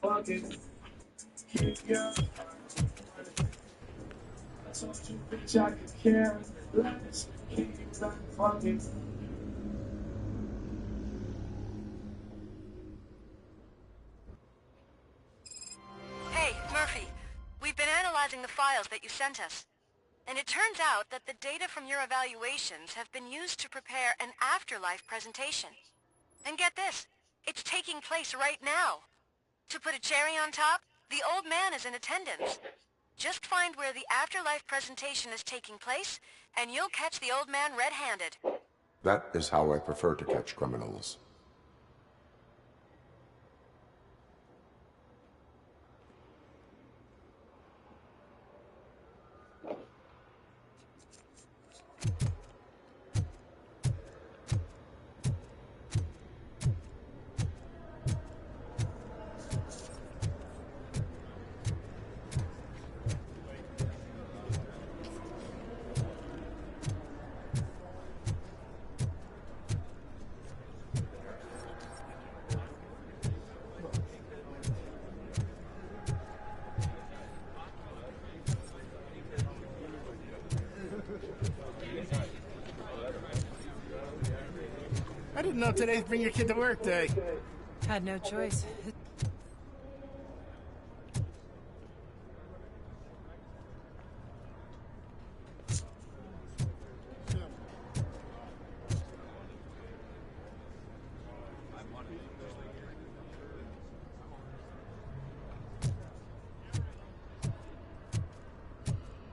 fucking keep your I told you, bitch, I could care less. Keep that fucking. Hey, Murphy. We've been analyzing the files that you sent us. And it turns out that the data from your evaluations have been used to prepare an afterlife presentation. And get this, it's taking place right now. To put a cherry on top, the old man is in attendance. Just find where the afterlife presentation is taking place, and you'll catch the old man red-handed. That is how I prefer to catch criminals. I didn't know today's Bring Your Kid to Work Day. Had no choice.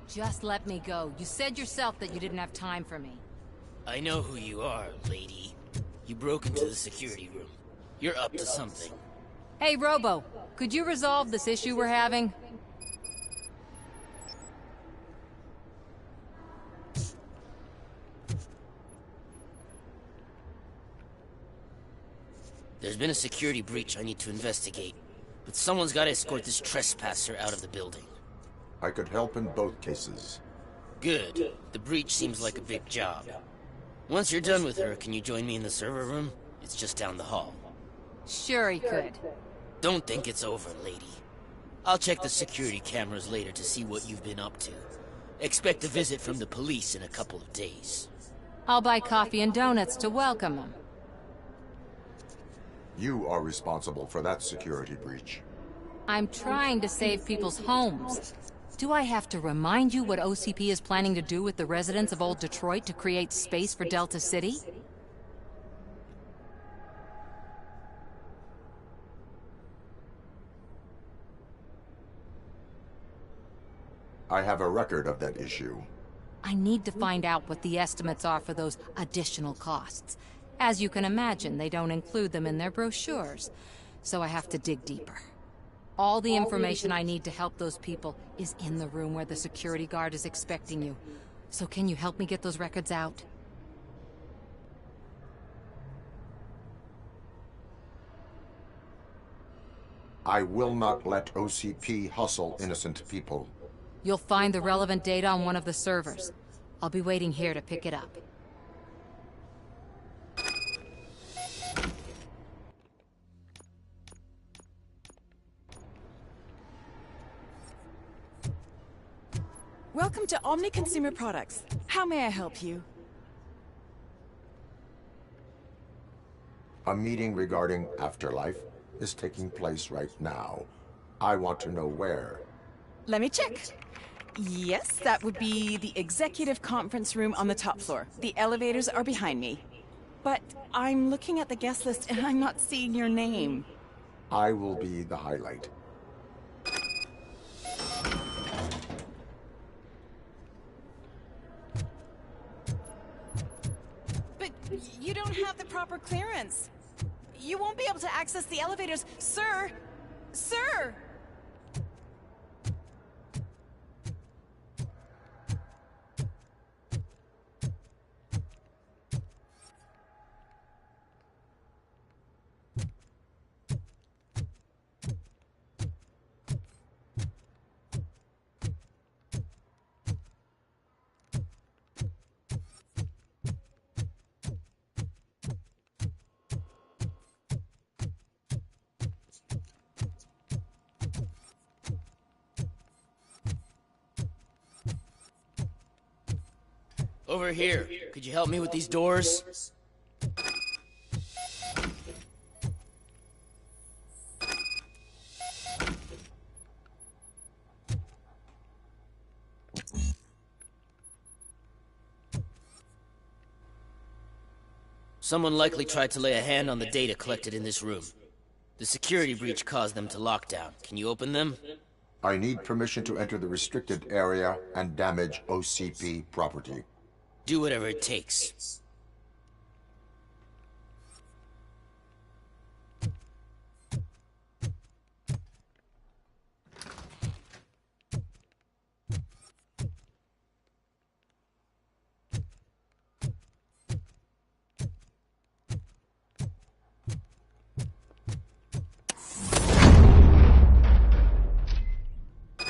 Just let me go. You said yourself that you didn't have time for me. I know who you are, lady. You broke into the security room. You're up to something. Hey, Robo, could you resolve this issue we're having? There's been a security breach I need to investigate, but someone's got to escort this trespasser out of the building. I could help in both cases. Good. The breach seems like a big job. Once you're done with her, can you join me in the server room? It's just down the hall. Sure he could. Don't think it's over, lady. I'll check the security cameras later to see what you've been up to. Expect a visit from the police in a couple of days. I'll buy coffee and donuts to welcome him. You are responsible for that security breach. I'm trying to save people's homes. Do I have to remind you what OCP is planning to do with the residents of Old Detroit to create space for Delta City? I have a record of that issue. I need to find out what the estimates are for those additional costs. As you can imagine, they don't include them in their brochures, so I have to dig deeper. All the information I need to help those people is in the room where the security guard is expecting you. So can you help me get those records out? I will not let OCP hustle innocent people. You'll find the relevant data on one of the servers. I'll be waiting here to pick it up. Welcome to Omni Consumer Products. How may I help you? A meeting regarding Afterlife is taking place right now. I want to know where. Let me check. Yes, that would be the executive conference room on the top floor. The elevators are behind me. But I'm looking at the guest list and I'm not seeing your name. I will be the highlight. But you don't have the proper clearance. You won't be able to access the elevators, sir! Sir! Over here. Could you help me with these doors? Someone likely tried to lay a hand on the data collected in this room. The security breach caused them to lock down. Can you open them? I need permission to enter the restricted area and damage OCP property. Do whatever it takes.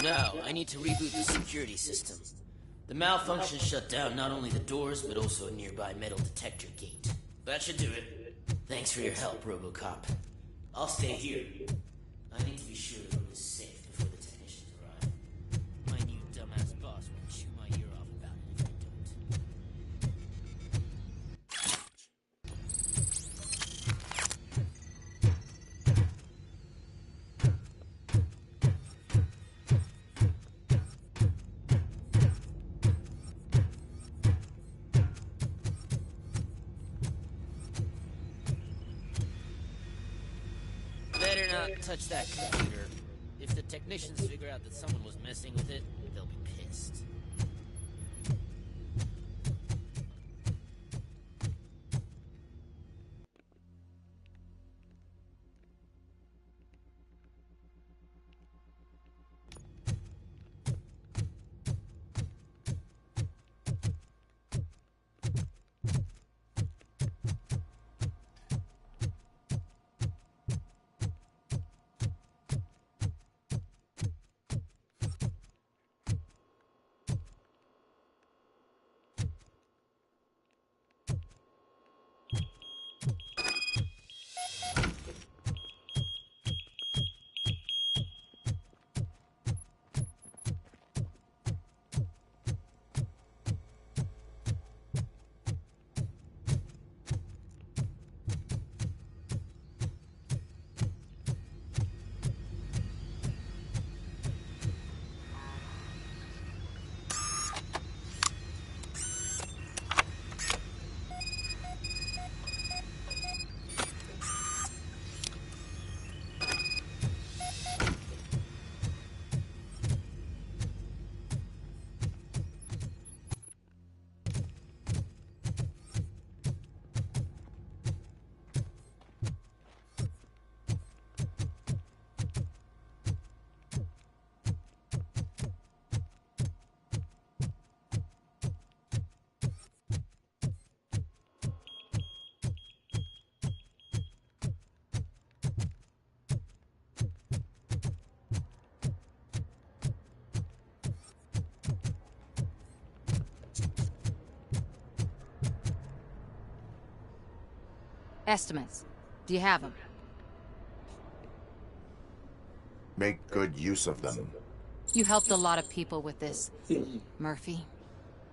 Now, I need to reboot the security system. The malfunction shut down not only the doors, but also a nearby metal detector gate. That should do it. Thanks for your help, RoboCop. I'll stay here. I need to be sure the room is safe before the technicians arrive. My new dumbass boss will chew my ear off about it if I don't. Better not touch that computer. If the technicians figure out that someone was messing with it, they'll be pissed. Estimates. Do you have them? Make good use of them. You helped a lot of people with this, Murphy.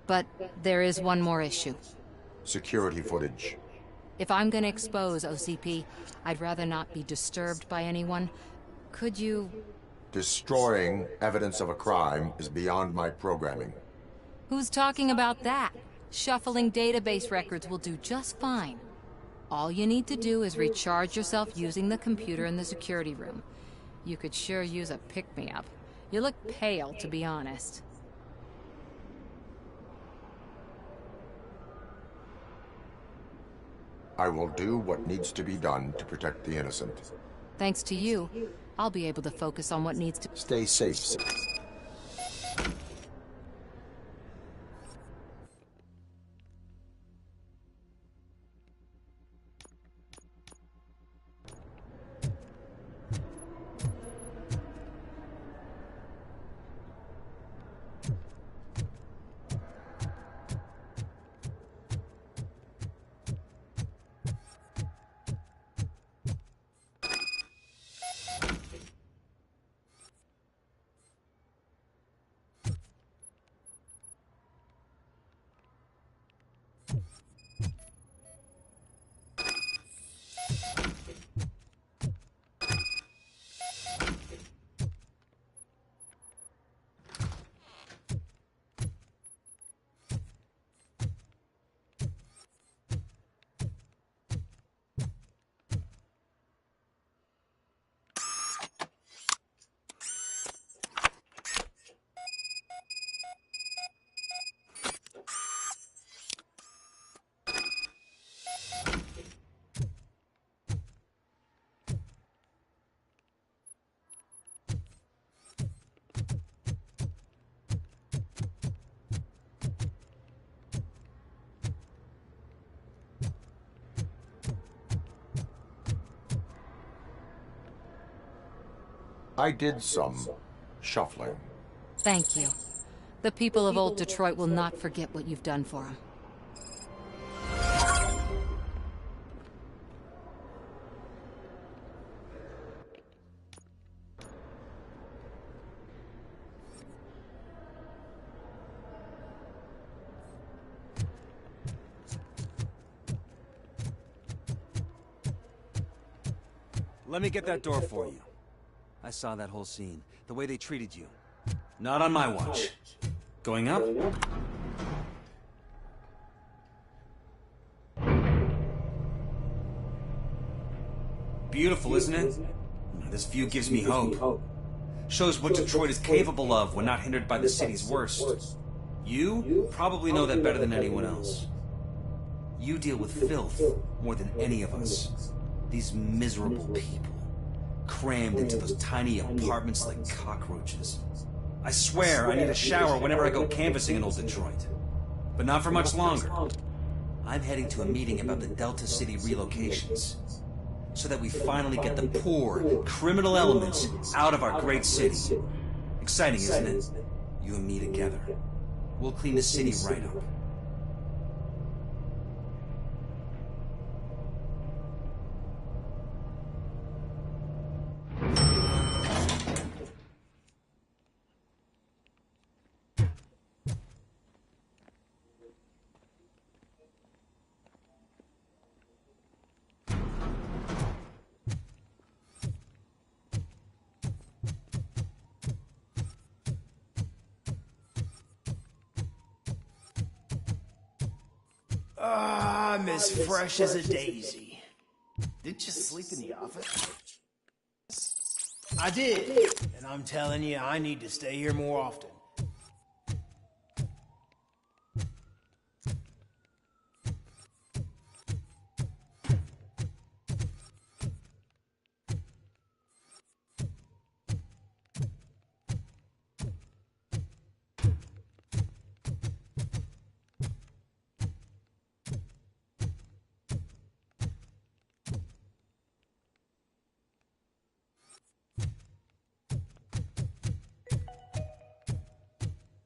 But there is one more issue. Security footage. If I'm gonna expose OCP, I'd rather not be disturbed by anyone. Could you... Destroying evidence of a crime is beyond my programming. Who's talking about that? Shuffling database records will do just fine. All you need to do is recharge yourself using the computer in the security room. You could sure use a pick-me-up. You look pale, to be honest. I will do what needs to be done to protect the innocent. Thanks to you, I'll be able to focus on what needs to... Stay safe. I did some shuffling. Thank you. The people of Old Detroit will not forget what you've done for them. Let me get that door for you. I saw that whole scene. The way they treated you. Not on my watch. Going up? Beautiful, isn't it? This view gives me hope. Shows what Detroit is capable of when not hindered by the city's worst. You probably know that better than anyone else. You deal with filth more than any of us. These miserable people, crammed into those tiny apartments like cockroaches. I swear I need a shower whenever I go canvassing in Old Detroit. But not for much longer. I'm heading to a meeting about the Delta City relocations, so that we finally get the poor, criminal elements out of our great city. Exciting, isn't it? You and me together. We'll clean the city right up. I'm as fresh as a daisy. Didn't you sleep in the office? I did, and I'm telling you, I need to stay here more often.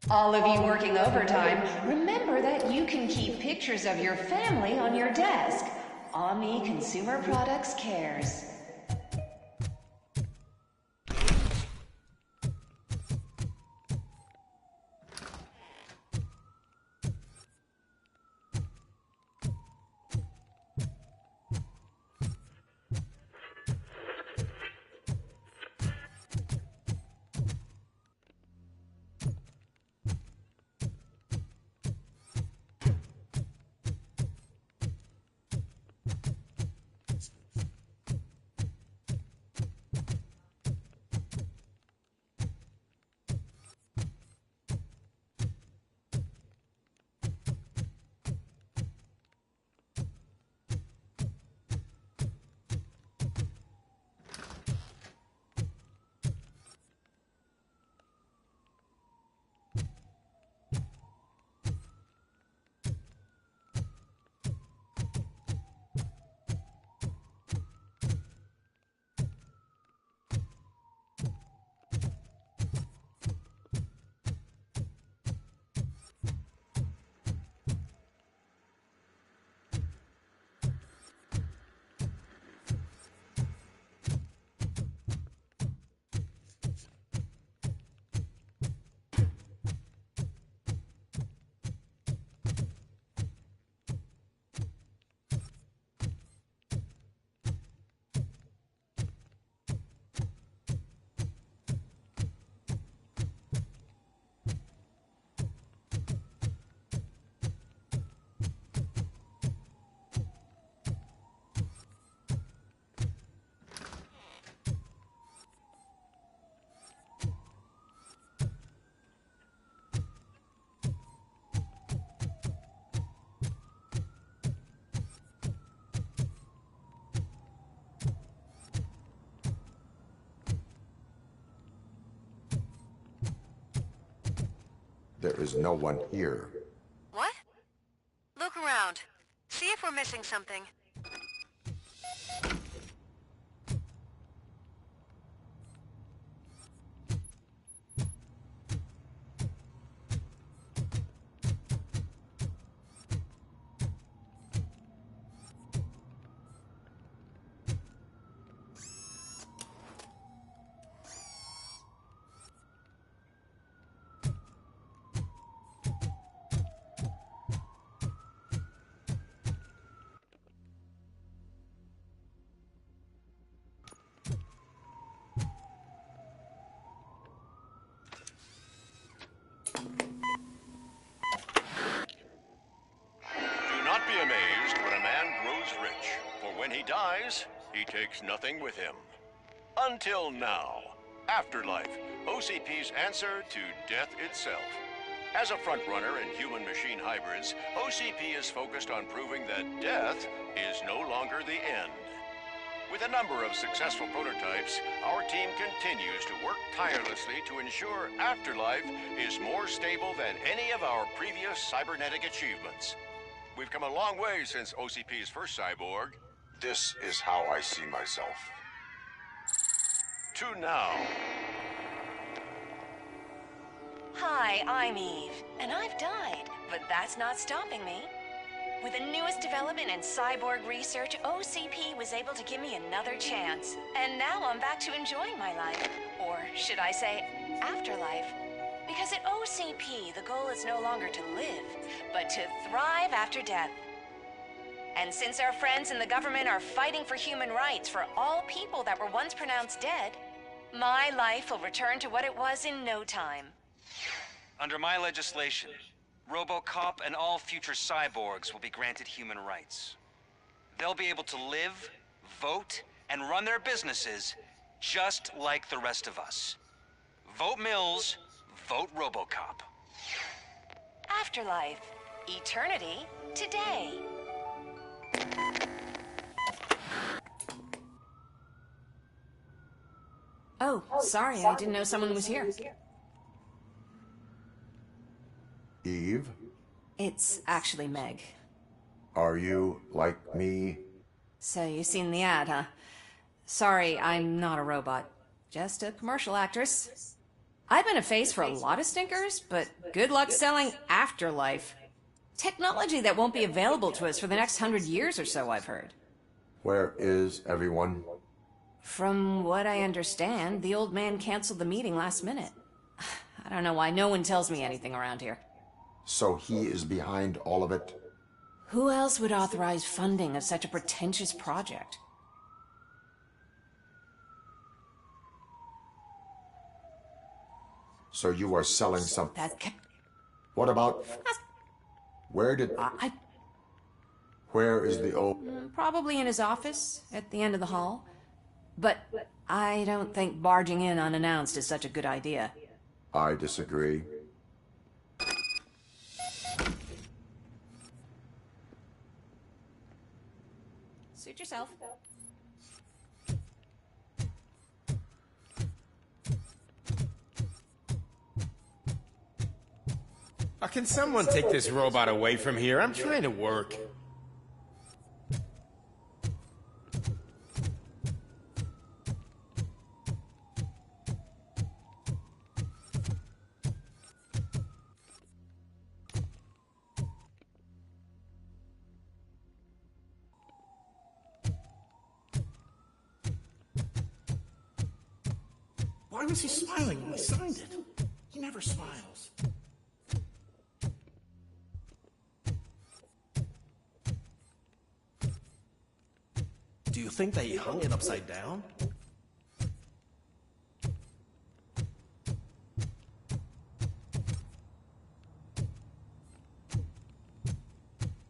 All of you working overtime, remember that you can keep pictures of your family on your desk. Omni Consumer Products cares. There is no one here. What? Look around. See if we're missing something. he takes nothing with him. Until now. Afterlife, OCP's answer to death itself. As a frontrunner in human-machine hybrids, OCP is focused on proving that death is no longer the end. With a number of successful prototypes, our team continues to work tirelessly to ensure Afterlife is more stable than any of our previous cybernetic achievements. We've come a long way since OCP's first cyborg. This is how I see myself. To now. Hi, I'm Eve, and I've died, but that's not stopping me. With the newest development in cyborg research, OCP was able to give me another chance. And now I'm back to enjoying my life. Or should I say, afterlife. Because at OCP, the goal is no longer to live, but to thrive after death. And since our friends in the government are fighting for human rights for all people that were once pronounced dead, my life will return to what it was in no time. Under my legislation, RoboCop and all future cyborgs will be granted human rights. They'll be able to live, vote, and run their businesses just like the rest of us. Vote Mills, vote RoboCop. Afterlife. Eternity. Today. Oh, sorry, I didn't know someone was here. Eve, It's actually Meg. are you like me? So you've seen the ad, huh? Sorry, I'm not a robot. Just a commercial actress. I've been a face for a lot of stinkers, but good luck selling Afterlife. Technology that won't be available to us for the next 100 years or so, I've heard. Where is everyone? From what I understand, the old man canceled the meeting last minute. I don't know why no one tells me anything around here. So he is behind all of it? Who else would authorize funding of such a pretentious project? So you are selling something. That What about... Where did... Where is the old... probably in his office, at the end of the hall. But I don't think barging in unannounced is such a good idea. I disagree. Suit yourself. Can someone take this robot away from here? I'm trying to work. Why was he smiling when he signed it? He never smiles. Do you think they hung it upside down?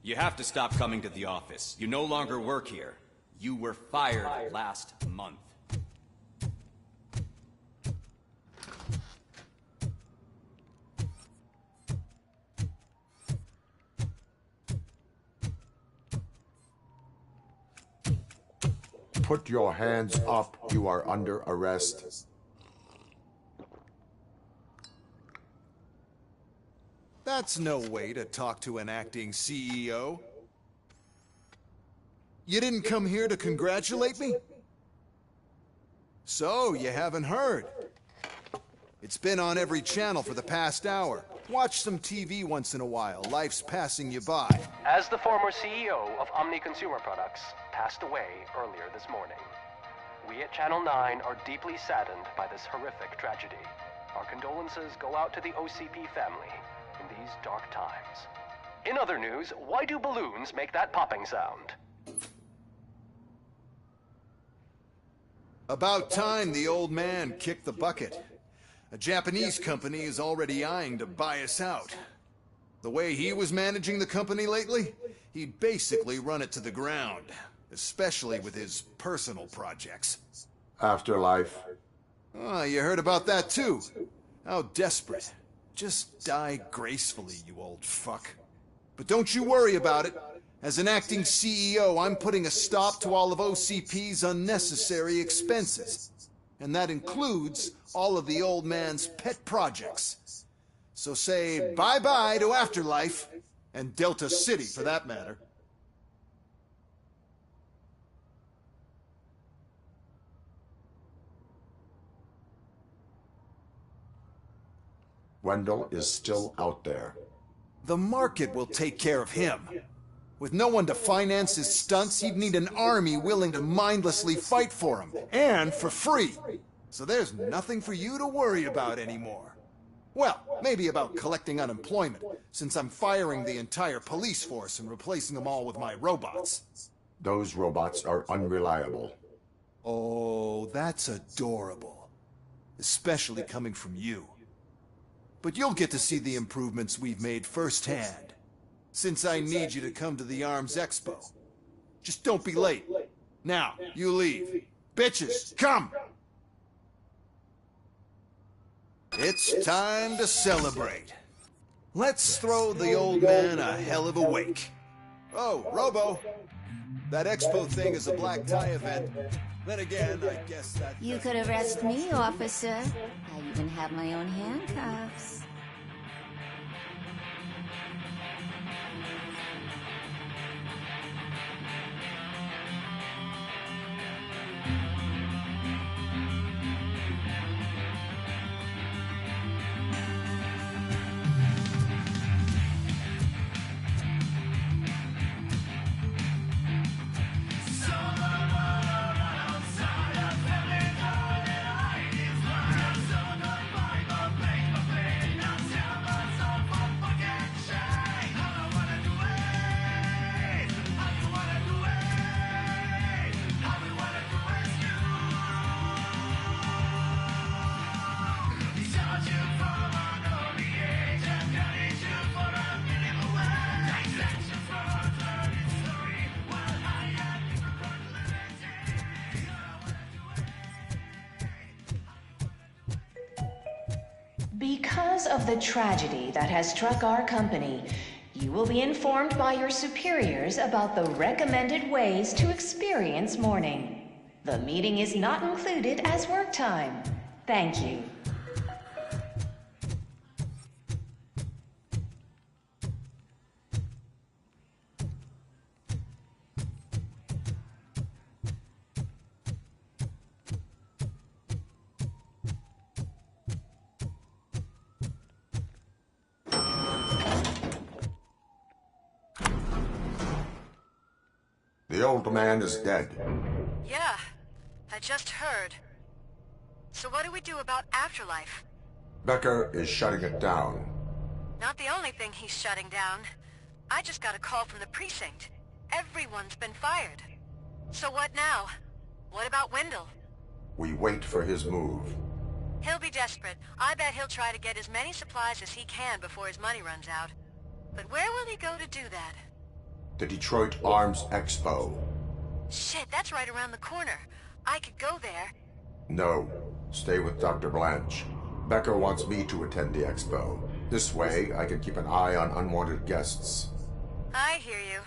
You have to stop coming to the office. You no longer work here. You were fired last month. Put your hands up. You are under arrest. That's no way to talk to an acting CEO. You didn't come here to congratulate me? So, you haven't heard. It's been on every channel for the past hour. Watch some TV once in a while. Life's passing you by. As the former CEO of Omni Consumer Products passed away earlier this morning, we at Channel 9 are deeply saddened by this horrific tragedy. Our condolences go out to the OCP family in these dark times. In other news, why do balloons make that popping sound? About time the old man kicked the bucket. A Japanese company is already eyeing to buy us out. The way he was managing the company lately, he'd basically run it to the ground. especially with his personal projects. Afterlife. Oh, you heard about that too. How desperate. Just die gracefully, you old fuck. But don't you worry about it. As an acting CEO, I'm putting a stop to all of OCP's unnecessary expenses. And that includes all of the old man's pet projects. So say bye-bye to Afterlife, and Delta City for that matter. Wendell is still out there. The market will take care of him. With no one to finance his stunts, he'd need an army willing to mindlessly fight for him, and for free. So there's nothing for you to worry about anymore. Well, maybe about collecting unemployment, since I'm firing the entire police force and replacing them all with my robots. Those robots are unreliable. Oh, that's adorable. Especially coming from you. But you'll get to see the improvements we've made firsthand, since I need you to come to the Arms Expo. Just don't be late. Now, you leave. Bitches, come! It's time to celebrate. Let's throw the old man a hell of a wake. Oh, Robo. That expo thing is a black tie event. Then again, I guess that... You could arrest me, officer. I even have my own handcuffs. Because of the tragedy that has struck our company, you will be informed by your superiors about the recommended ways to experience mourning. The meeting is not included as work time. Thank you. The old man is dead. Yeah, I just heard. So what do we do about Afterlife? Becker is shutting it down. Not the only thing he's shutting down. I just got a call from the precinct. Everyone's been fired. So what now? What about Wendell? We wait for his move. He'll be desperate. I bet he'll try to get as many supplies as he can before his money runs out. But where will he go to do that? The Detroit Arms Expo. Shit, that's right around the corner. I could go there. No. Stay with Dr. Blanche. Becker wants me to attend the expo. This way, I can keep an eye on unwanted guests. I hear you.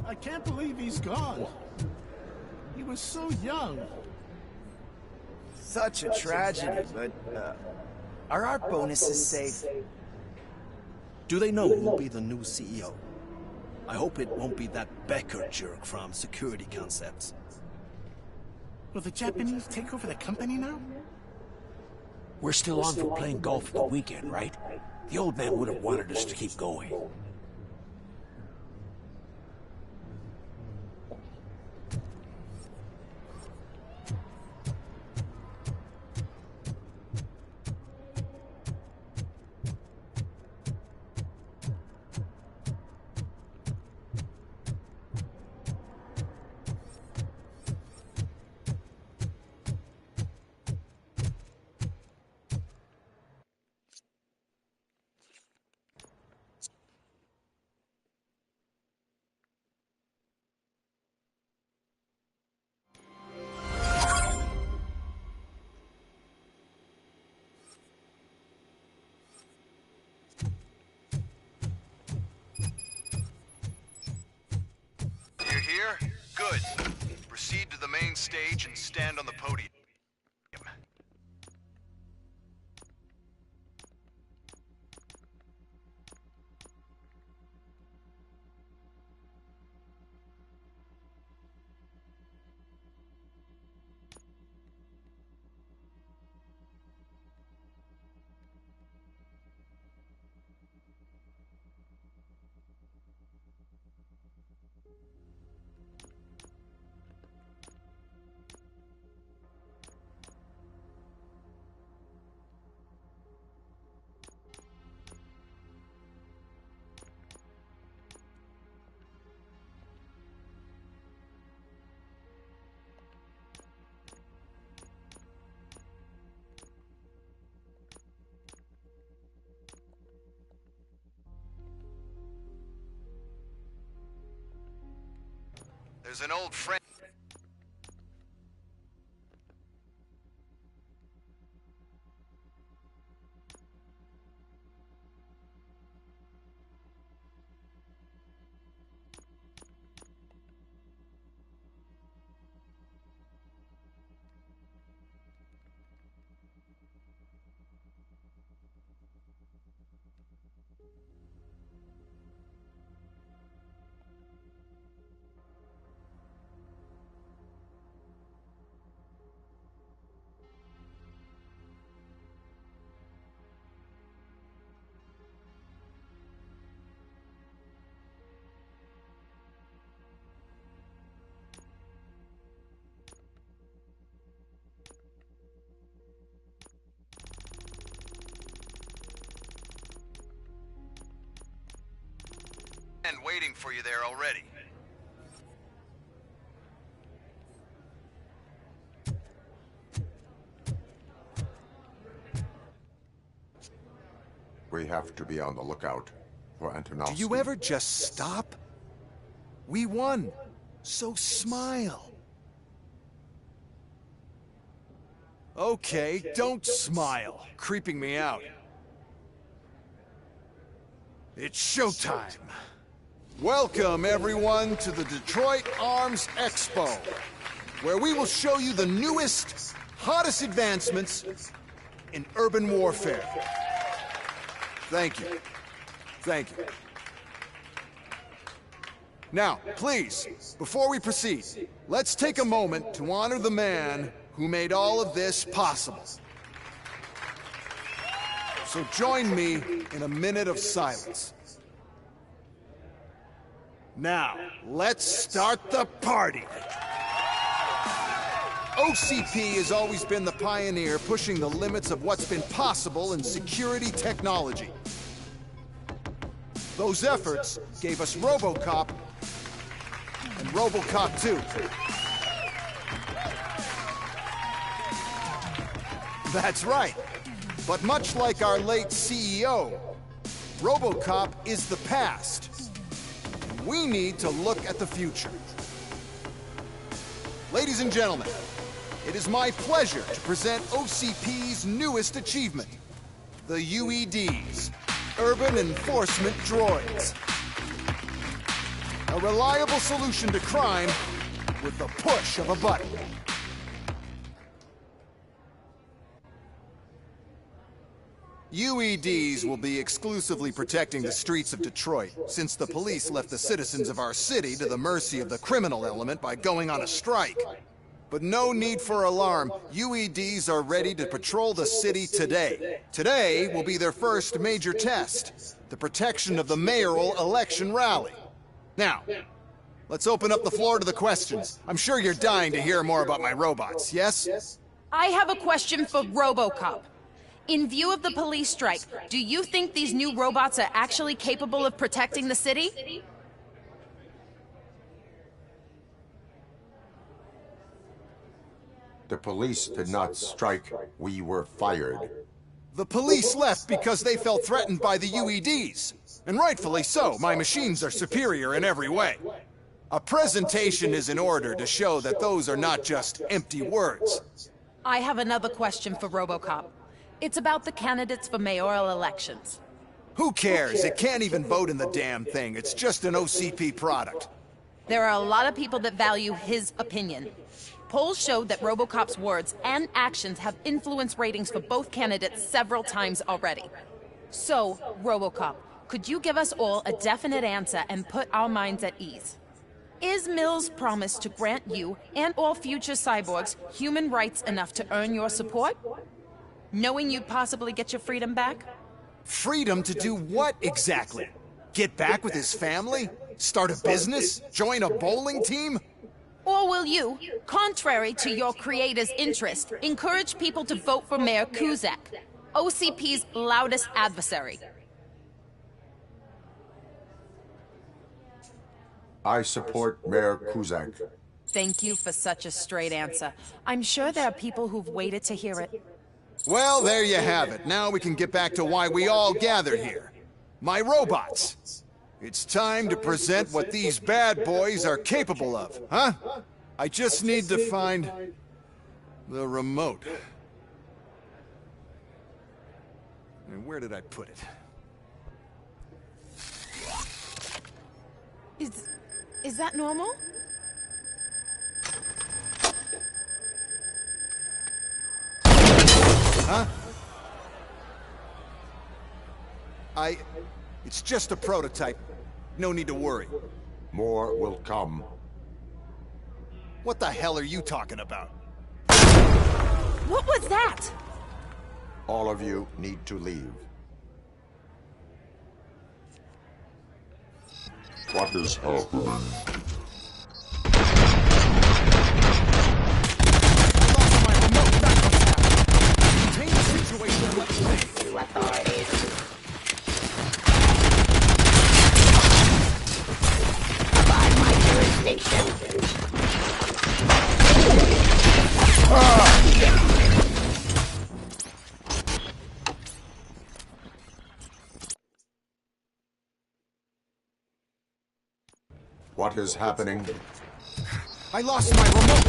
I can't believe he's gone. He was so young. Such a tragedy, but, are our bonuses safe? Do they know who'll be the new CEO? I hope it won't be that Becker jerk from Security Concepts. Will the Japanese take over the company now? We're still on for playing golf for the weekend, right? The old man would have wanted us to keep going. You're here? Good. Proceed to the main stage and stand on the podium. There's an old friend. And waiting for you there already. We have to be on the lookout for Antonovsky. Do you ever just stop? We won, so smile. Okay, don't smile, creeping me out. It's showtime. Welcome, everyone, to the Detroit Arms Expo, where we will show you the newest, hottest advancements in urban warfare. Thank you. Thank you. Now, please, before we proceed, let's take a moment to honor the man who made all of this possible. So join me in a minute of silence. Now, let's start the party. OCP has always been the pioneer pushing the limits of what's been possible in security technology. Those efforts gave us RoboCop and RoboCop 2. That's right. But much like our late CEO, RoboCop is the past. We need to look at the future. Ladies and gentlemen, it is my pleasure to present OCP's newest achievement, the UEDs, Urban Enforcement Droids. A reliable solution to crime with the push of a button. UEDs will be exclusively protecting the streets of Detroit, since the police left the citizens of our city to the mercy of the criminal element by going on a strike. but no need for alarm. UEDs are ready to patrol the city today. Today will be their first major test, the protection of the mayoral election rally. Now, let's open up the floor to the questions. I'm sure you're dying to hear more about my robots, yes? I have a question for RoboCop. In view of the police strike, do you think these new robots are actually capable of protecting the city? The police did not strike. We were fired. The police left because they felt threatened by the UEDs. And rightfully so. My machines are superior in every way. A presentation is in order to show that those are not just empty words. I have another question for RoboCop. It's about the candidates for mayoral elections. Who cares? It can't even vote in the damn thing. It's just an OCP product. There are a lot of people that value his opinion. Polls showed that RoboCop's words and actions have influenced ratings for both candidates several times already. So, RoboCop, could you give us all a definite answer and put our minds at ease? Is Mills' promise to grant you and all future cyborgs human rights enough to earn your support? Knowing you'd possibly get your freedom back? Freedom to do what exactly? Get back with his family? Start a business? Join a bowling team? Or will you, contrary to your creator's interest, encourage people to vote for Mayor Kuzak, OCP's loudest adversary? I support Mayor Kuzak. Thank you for such a straight answer. I'm sure there are people who've waited to hear it. Well, there you have it. Now we can get back to why we all gathered here. My robots. It's time to present what these bad boys are capable of, huh? I just need to find the remote. And where did I put it? Is that normal? Huh? It's just a prototype. No need to worry. More will come. What the hell are you talking about? What was that? All of you need to leave. What is happening? What is happening? I lost my remote.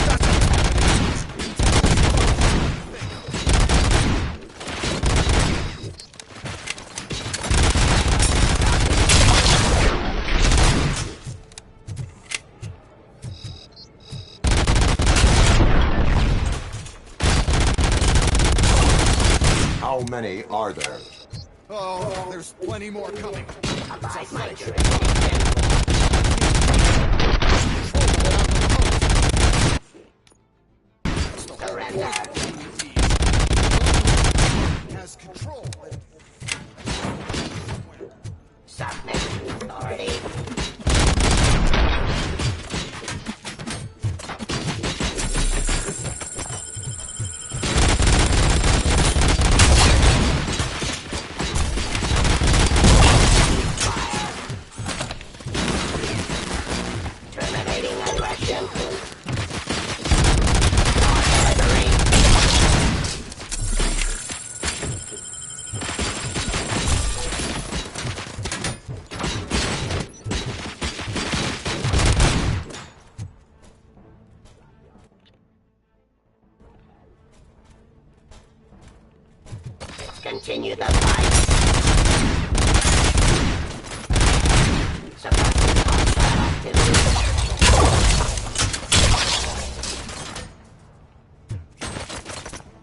How many are there? Oh, there's plenty more coming. Has control. Submission authority. Terminating aggression. Continue the fight. Suppressing hostile activity.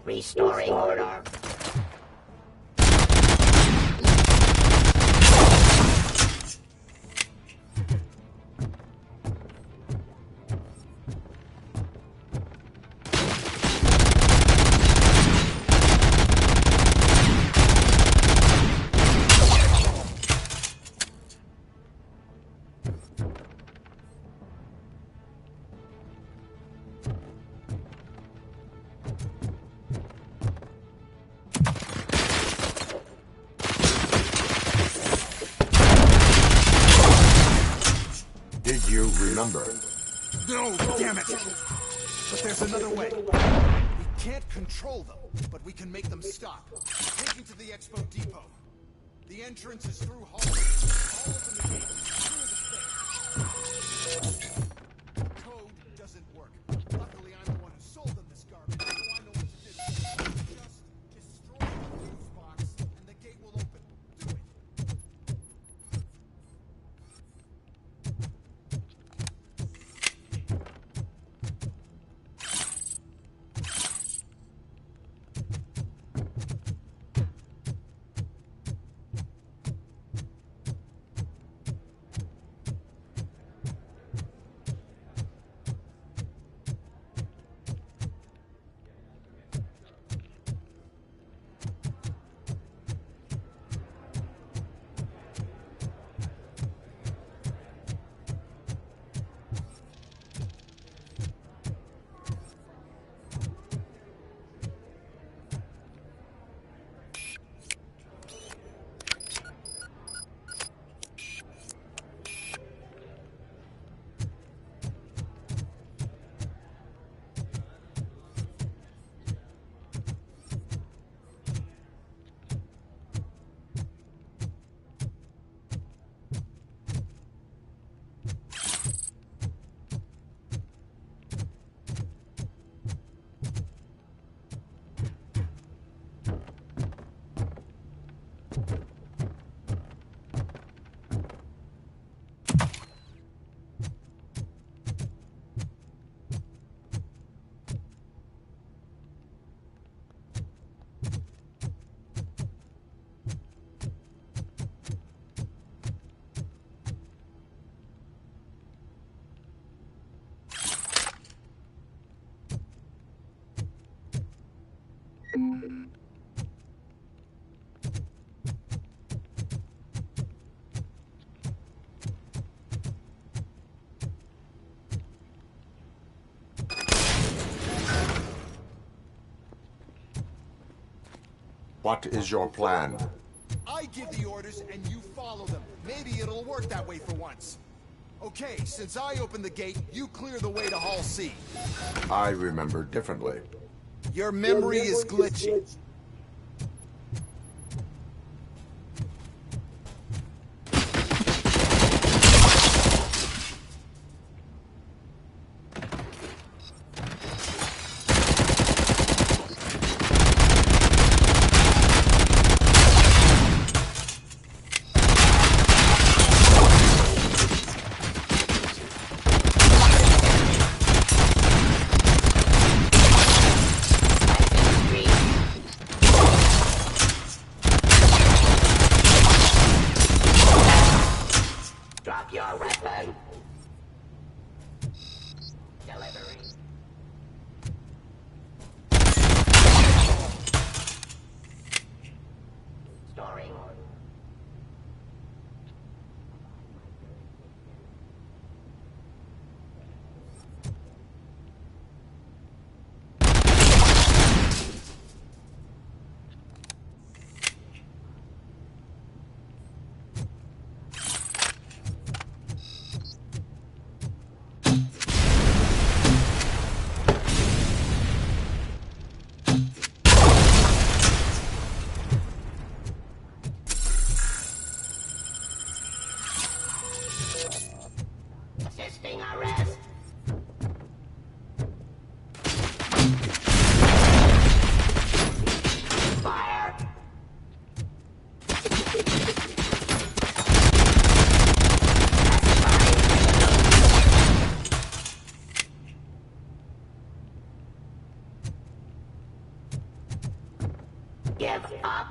Restoring order. remember. No, damn it! But there's another way. We can't control them, but we can make them stop. Take me to the Expo Depot. The entrance is through Hall. I'll open the gate. Clear the space. Code doesn't work. Luckily, I'm the one who sold them this garbage, so I know what to do. Just destroy the fuse box, and the gate will open. Do it. What is your plan? I give the orders and you follow them. Maybe it'll work that way for once. Okay, since I opened the gate, you clear the way to Hall C. I remember differently. Your memory is glitchy. Drop your weapon. Delivery. Storing. Assisting arrest. Fire. Give up.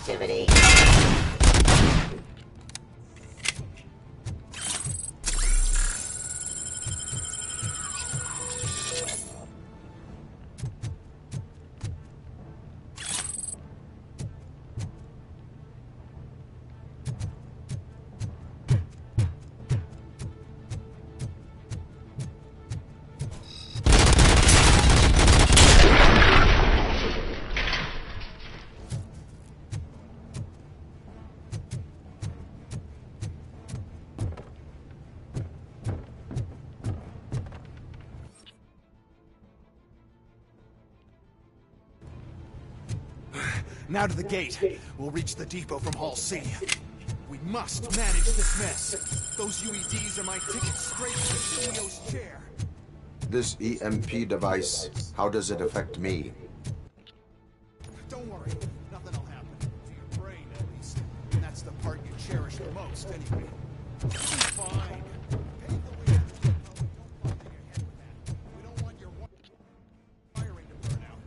activity. Now to the gate. We'll reach the depot from Hall C. We must manage this mess. Those UEDs are my ticket straight to the CEO's chair. This EMP device, how does it affect me? Don't worry, nothing will happen. To your brain, at least. And that's the part you cherish the most, anyway. You'll be fine. Pave the way. Don't bother your head with that. We don't want your wiring to burn out.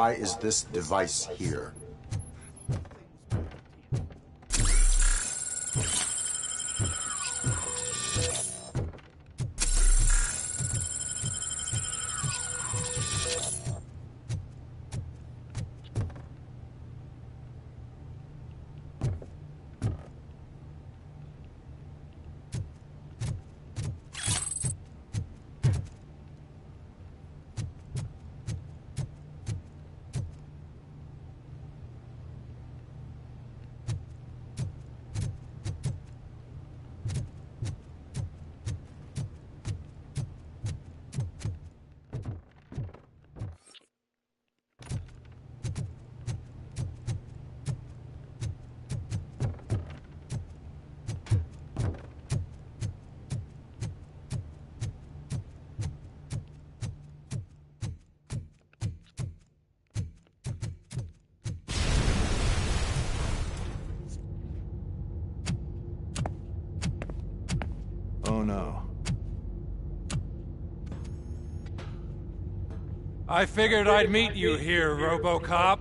Why is this device here? Oh no. I figured I'd meet you here, RoboCop.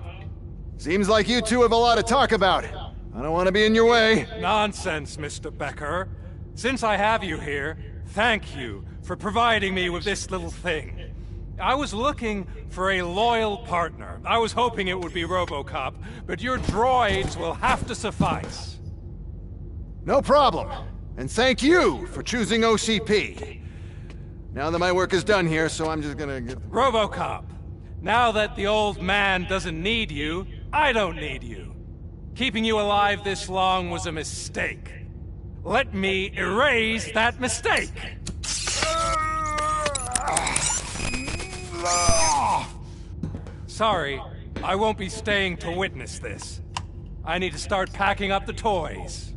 Seems like you two have a lot to talk about. I don't want to be in your way. Nonsense, Mr. Becker. Since I have you here, thank you for providing me with this little thing. I was looking for a loyal partner. I was hoping it would be RoboCop, but your droids will have to suffice. No problem. And thank you for choosing OCP. Now that my work is done here, so I'm just gonna get... RoboCop, now that the old man doesn't need you, I don't need you. Keeping you alive this long was a mistake. Let me erase that mistake! Sorry, I won't be staying to witness this. I need to start packing up the toys.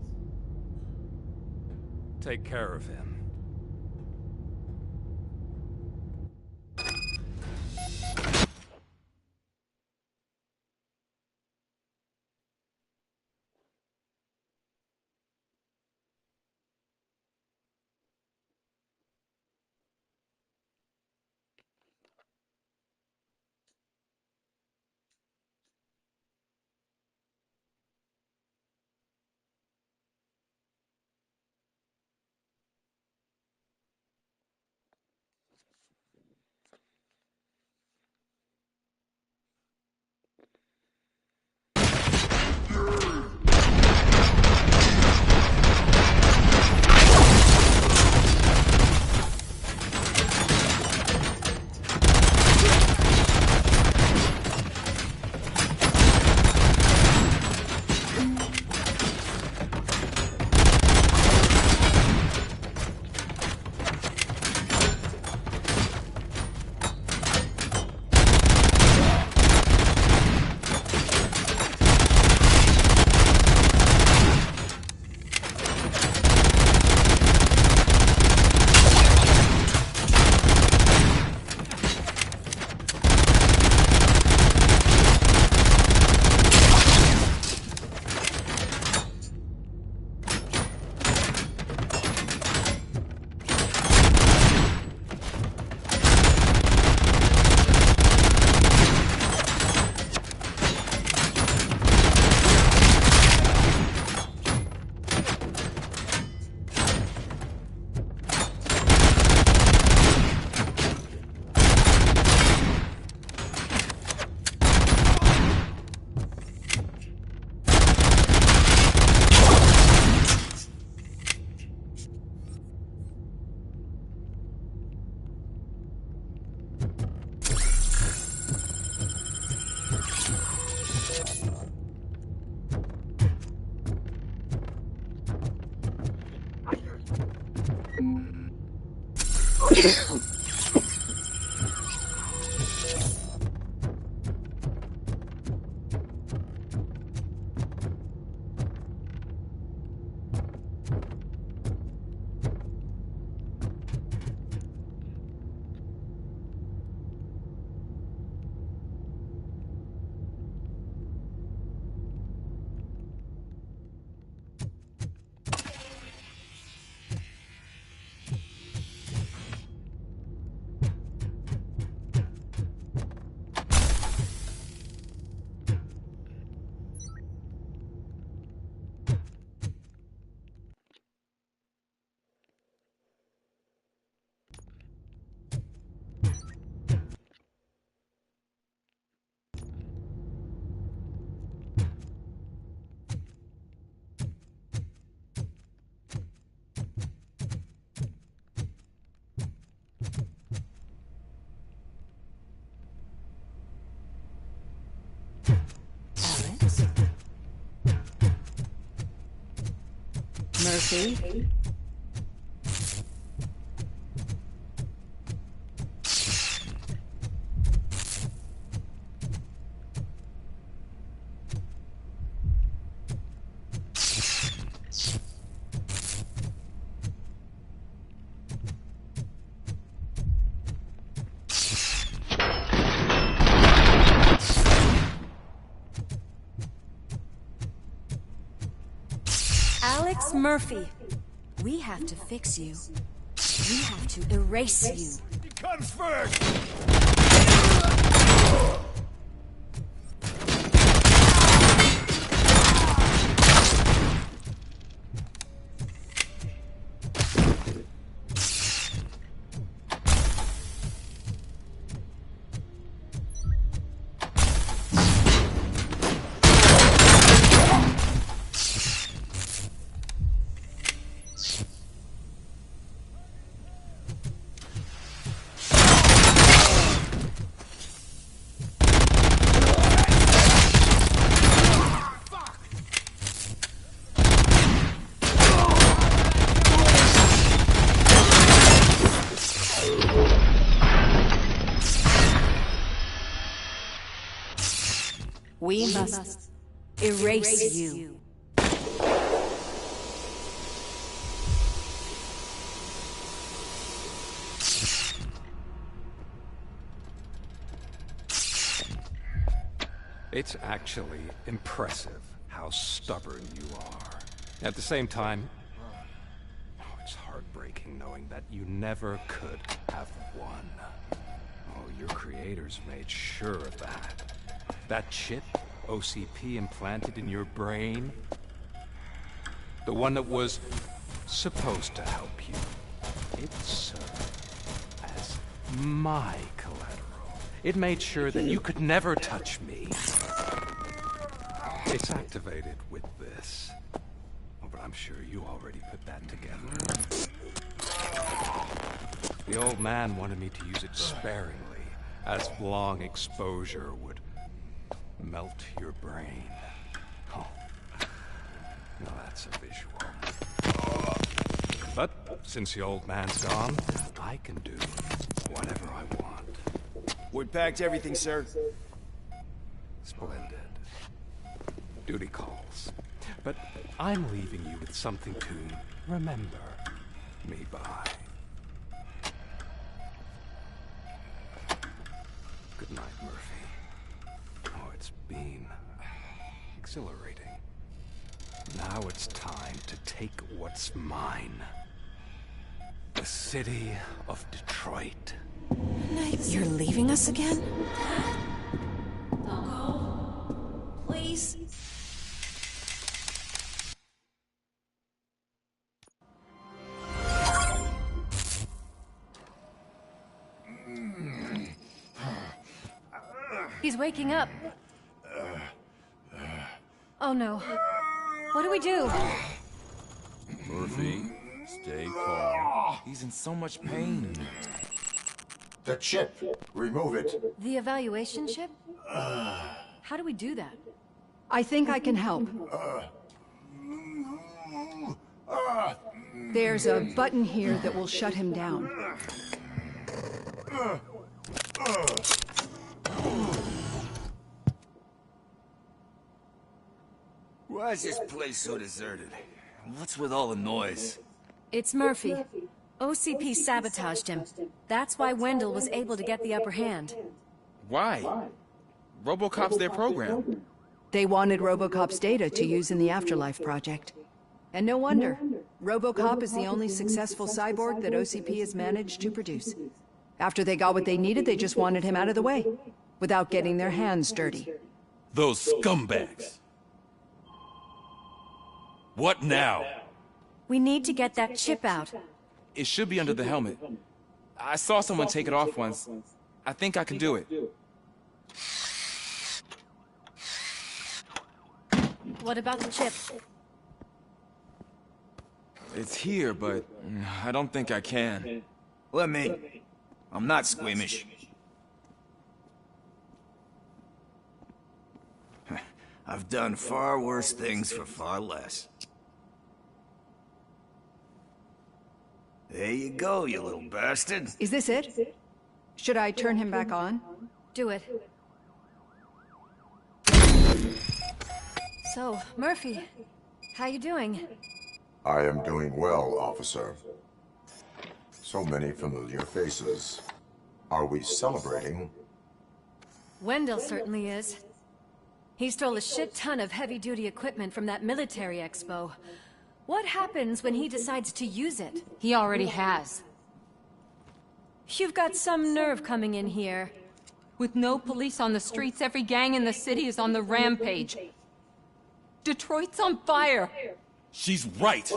Take care of him. Murphy. Alex Murphy, we have to fix you. We have to erase you. He comes first! We must erase you. It's actually impressive how stubborn you are. At the same time, it's heartbreaking knowing that you never could have won. Oh, your creators made sure of that. That chip OCP implanted in your brain, the one that was supposed to help you, it served as my collateral. It made sure that you could never touch me. It's activated with this. Oh, but I'm sure you already put that together. The old man wanted me to use it sparingly, as long exposure would melt your brain. Oh, now that's a visual. But since the old man's gone, I can do whatever I want. We packed everything, sir. Splendid. Duty calls. But I'm leaving you with something to remember me by. Good night, Murphy. Oh, it's been exhilarating. Now it's time to take what's mine. The city of Detroit. You're leaving us again? Don't go. Please. He's waking up. Oh no. What do we do? Murphy, stay calm. He's in so much pain. The chip. Remove it. The evaluation chip? How do we do that? I think I can help. There's a button here that will shut him down. Why is this place so deserted? What's with all the noise? It's Murphy. OCP sabotaged him. That's why Wendell was able to get the upper hand. Why? RoboCop's their program. They wanted RoboCop's data to use in the Afterlife project. And no wonder. RoboCop is the only successful cyborg that OCP has managed to produce. After they got what they needed, they just wanted him out of the way, without getting their hands dirty. Those scumbags. What now? We need to get that chip out. It should be under the helmet. I saw someone take it off once. I think I can do it. What about the chip? It's here, but I don't think I can. Let me. I'm not squeamish. I've done far worse things for far less. There you go, you little bastard. Is this it? Should I turn him back on? Do it. So, Murphy, how you doing? I am doing well, officer. So many familiar faces. Are we celebrating? Wendell certainly is. He stole a shit ton of heavy-duty equipment from that military expo. What happens when he decides to use it? He already has. You've got some nerve coming in here. With no police on the streets, every gang in the city is on the rampage. Detroit's on fire. She's right.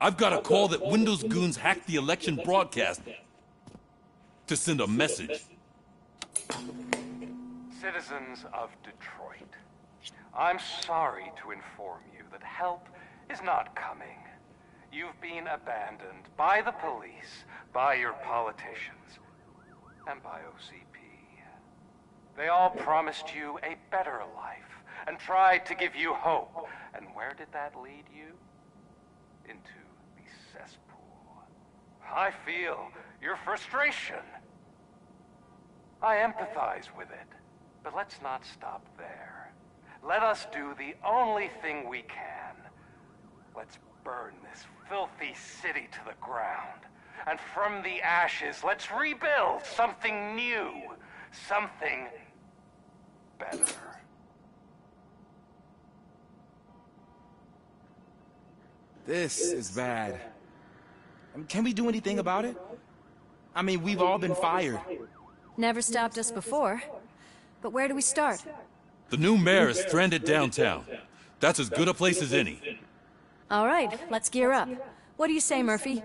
I've got a call that Windows goons hacked the election broadcast to send a message. Citizens of Detroit, I'm sorry to inform you that help is not coming. You've been abandoned by the police, by your politicians, and by OCP. They all promised you a better life and tried to give you hope. And where did that lead you? Into the cesspool. I feel your frustration. I empathize with it, but let's not stop there. Let us do the only thing we can. Let's burn this filthy city to the ground. And from the ashes, let's rebuild something new. Something better. This is bad. Can we do anything about it? I mean, we've all been fired. Never stopped us before. But where do we start? The new mayor is stranded downtown. That's as good a place as any. All right, let's gear up. What do you say, Murphy?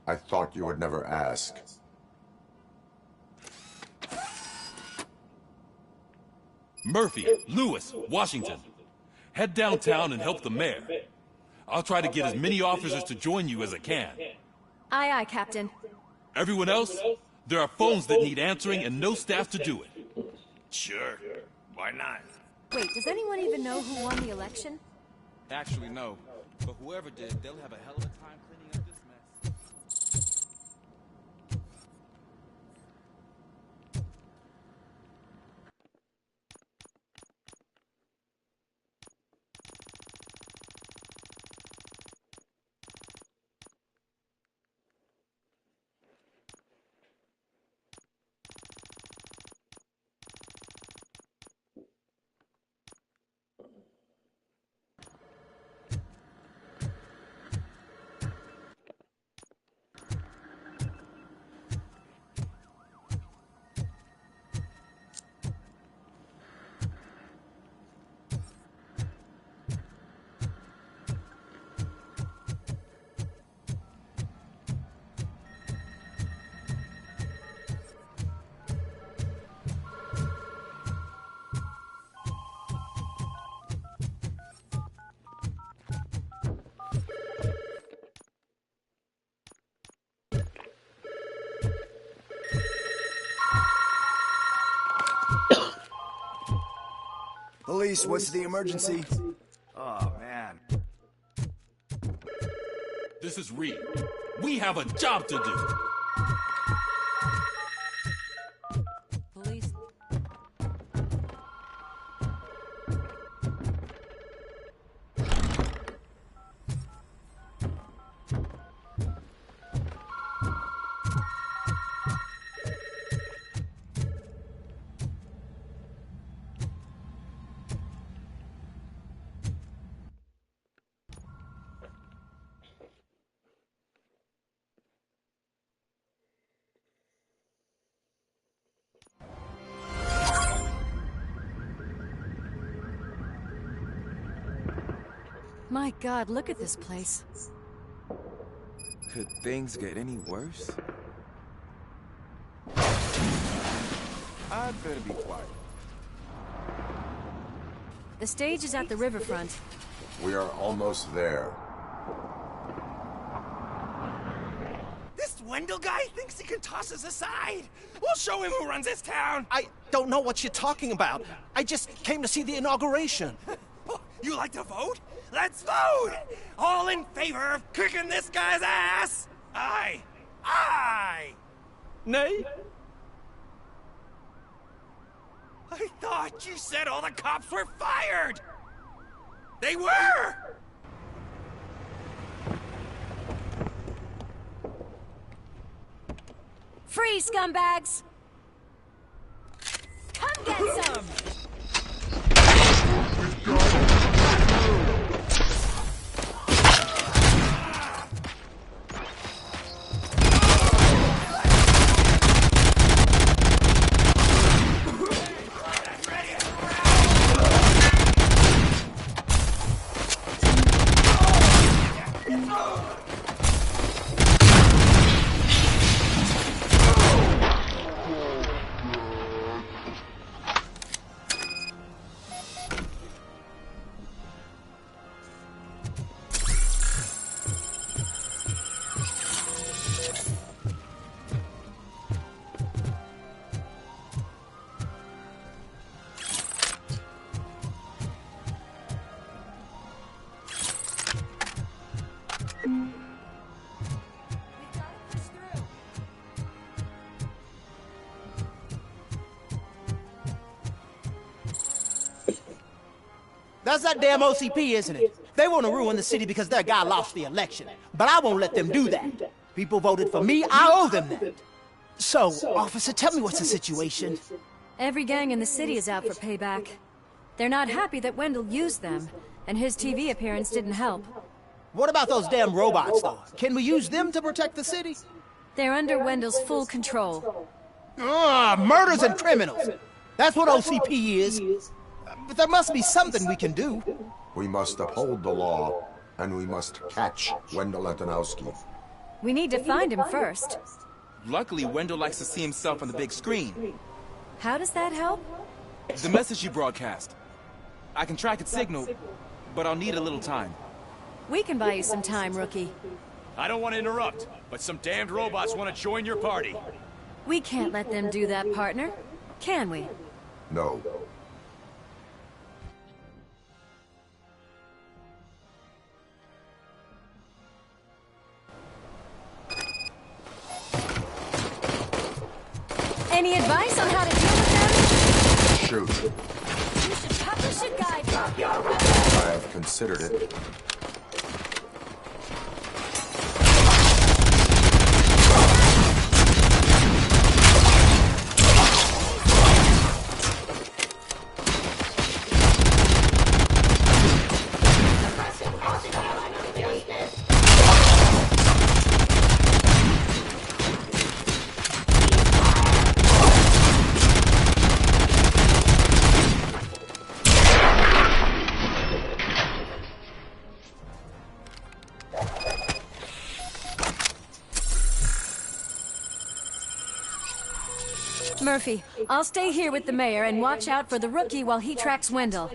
I thought you would never ask. Murphy, Lewis, Washington. Head downtown and help the mayor. I'll try to get as many officers to join you as I can. Aye, aye, Captain. Everyone else? There are phones that need answering and no staff to do it. Sure. Why not? Wait, does anyone even know who won the election? Actually, no. But whoever did, they'll have a hell of a time cleaning up this mess. Police, what's the emergency? Oh, man. This is Reed. We have a job to do. Police. My God, look at this place. Could things get any worse? I'd better be quiet. The stage is at the riverfront. We are almost there. This Wendell guy thinks he can toss us aside. We'll show him who runs this town. I don't know what you're talking about. I just came to see the inauguration. Oh, you like to vote? Let's vote! All in favor of kicking this guy's ass! Nay? I thought you said all the cops were fired! They were! Freeze, scumbags! Come get some! That's that damn OCP, isn't it? They want to ruin the city because their guy lost the election. But I won't let them do that. People voted for me, I owe them that. So, officer, tell me what's the situation. Every gang in the city is out for payback. They're not happy that Wendell used them, and his TV appearance didn't help. What about those damn robots, though? Can we use them to protect the city? They're under Wendell's full control. Murders and criminals. That's what OCP is. But there must be something we can do. We must uphold the law, and we must catch Wendell Antonowski. We need to find him first. Luckily, Wendell likes to see himself on the big screen. How does that help? The message you broadcast. I can track its signal, but I'll need a little time. We can buy you some time, rookie. I don't want to interrupt, but some damned robots want to join your party. We can't let them do that, partner. Can we? No. Any advice on how to deal with them? Shoot. You should publish a guide. I have considered it. Murphy, I'll stay here with the mayor and watch out for the rookie while he tracks Wendell.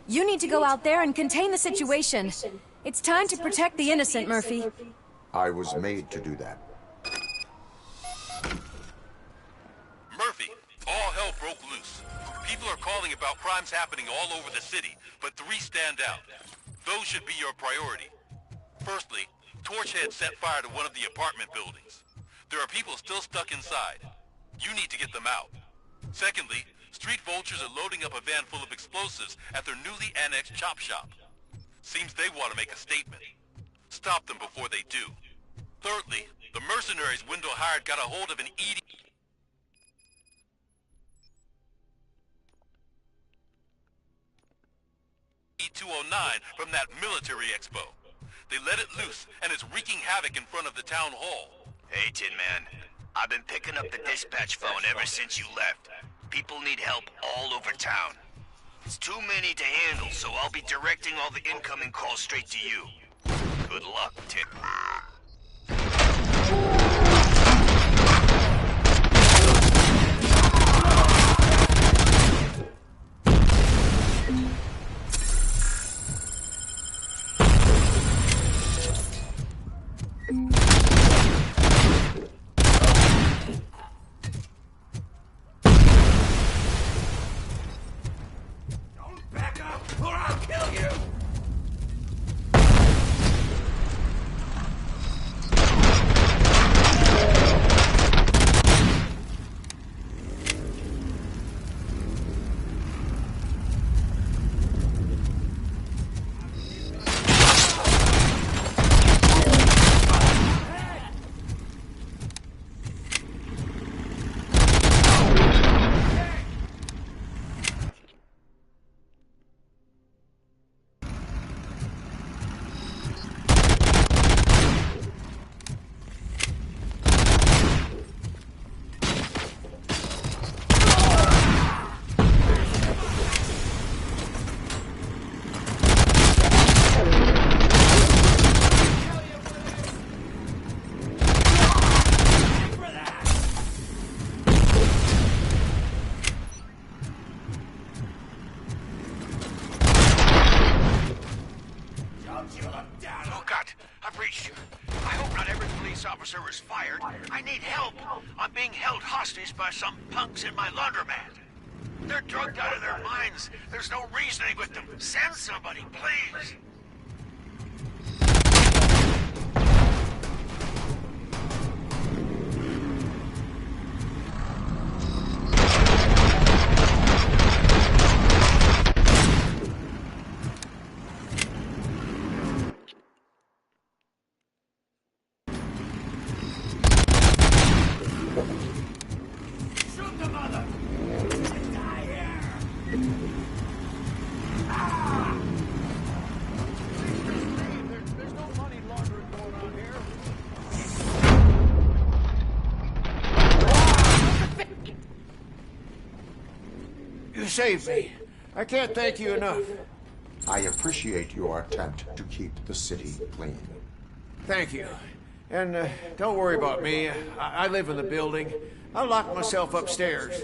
You need to go out there and contain the situation. It's time to protect the innocent, Murphy. I was made to do that. Murphy, all hell broke loose. People are calling about crimes happening all over the city, but 3 stand out. Those should be your priority. Firstly, Torchhead set fire to one of the apartment buildings. There are people still stuck inside. You need to get them out. Secondly, street vultures are loading up a van full of explosives at their newly annexed chop shop. Seems they want to make a statement. Stop them before they do. Thirdly, the mercenaries Wendell hired got a hold of an E-209 from that military expo. They let it loose, and it's wreaking havoc in front of the town hall. Hey, Tin Man. I've been picking up the dispatch phone ever since you left. People need help all over town. It's too many to handle, so I'll be directing all the incoming calls straight to you. Good luck, Tin. officer is fired. I need help. I'm being held hostage by some punks in my laundromat. They're drugged out of their minds. There's no reasoning with them. Send somebody, please. You saved me. I can't thank you enough. I appreciate your attempt to keep the city clean. Thank you. And don't worry about me. I live in the building. I'll lock myself upstairs.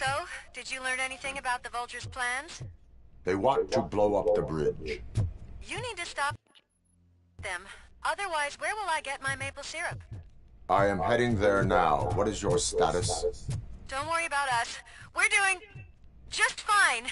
So, did you learn anything about the Vulture's plans? They want to blow up the bridge. You need to stop them. Otherwise, where will I get my maple syrup? I am heading there now. What is your status? Don't worry about us. We're doing just fine.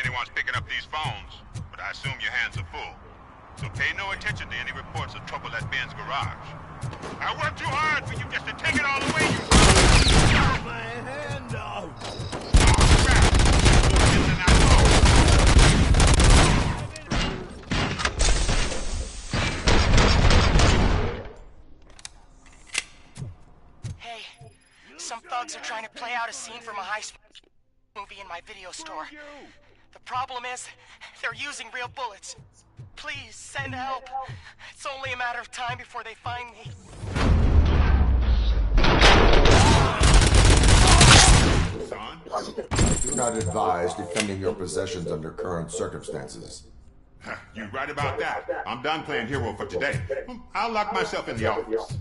anyone's picking up these phones, but I assume your hands are full. So pay no attention to any reports of trouble at Ben's garage. I worked too hard for you just to take it all away, you... Get my hand off! Oh, crap! Hey, some thugs are trying to play out a scene from a heist movie in my video store. The problem is, they're using real bullets. Please, send help. It's only a matter of time before they find me. Do not advise defending your possessions under current circumstances. You're right about that. I'm done playing hero for today. I'll lock myself in the office.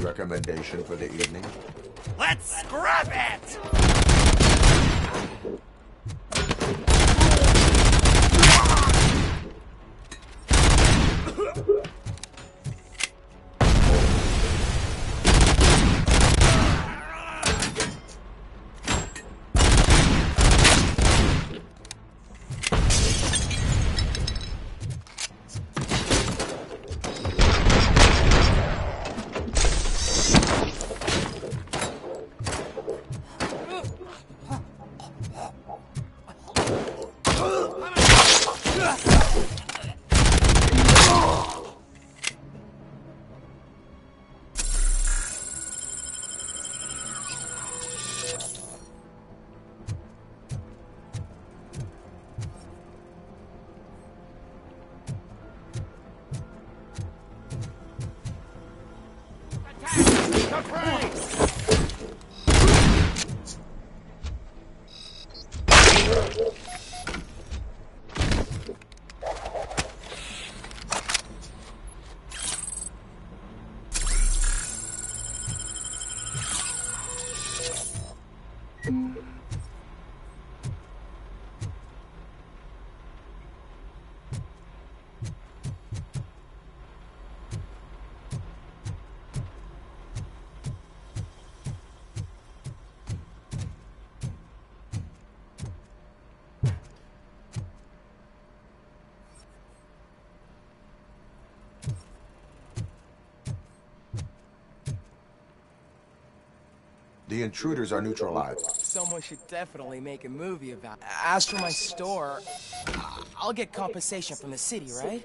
recommendation for the evening? Let's scrap it! The intruders are neutralized. Someone should definitely make a movie about it. As for my store, I'll get compensation from the city, right?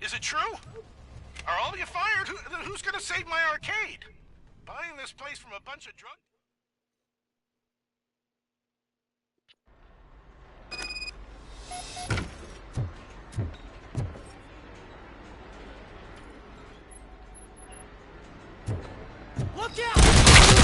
Is it true? Are all of you fired? Who's gonna save my arcade? Buying this place from a bunch of drug... Look out!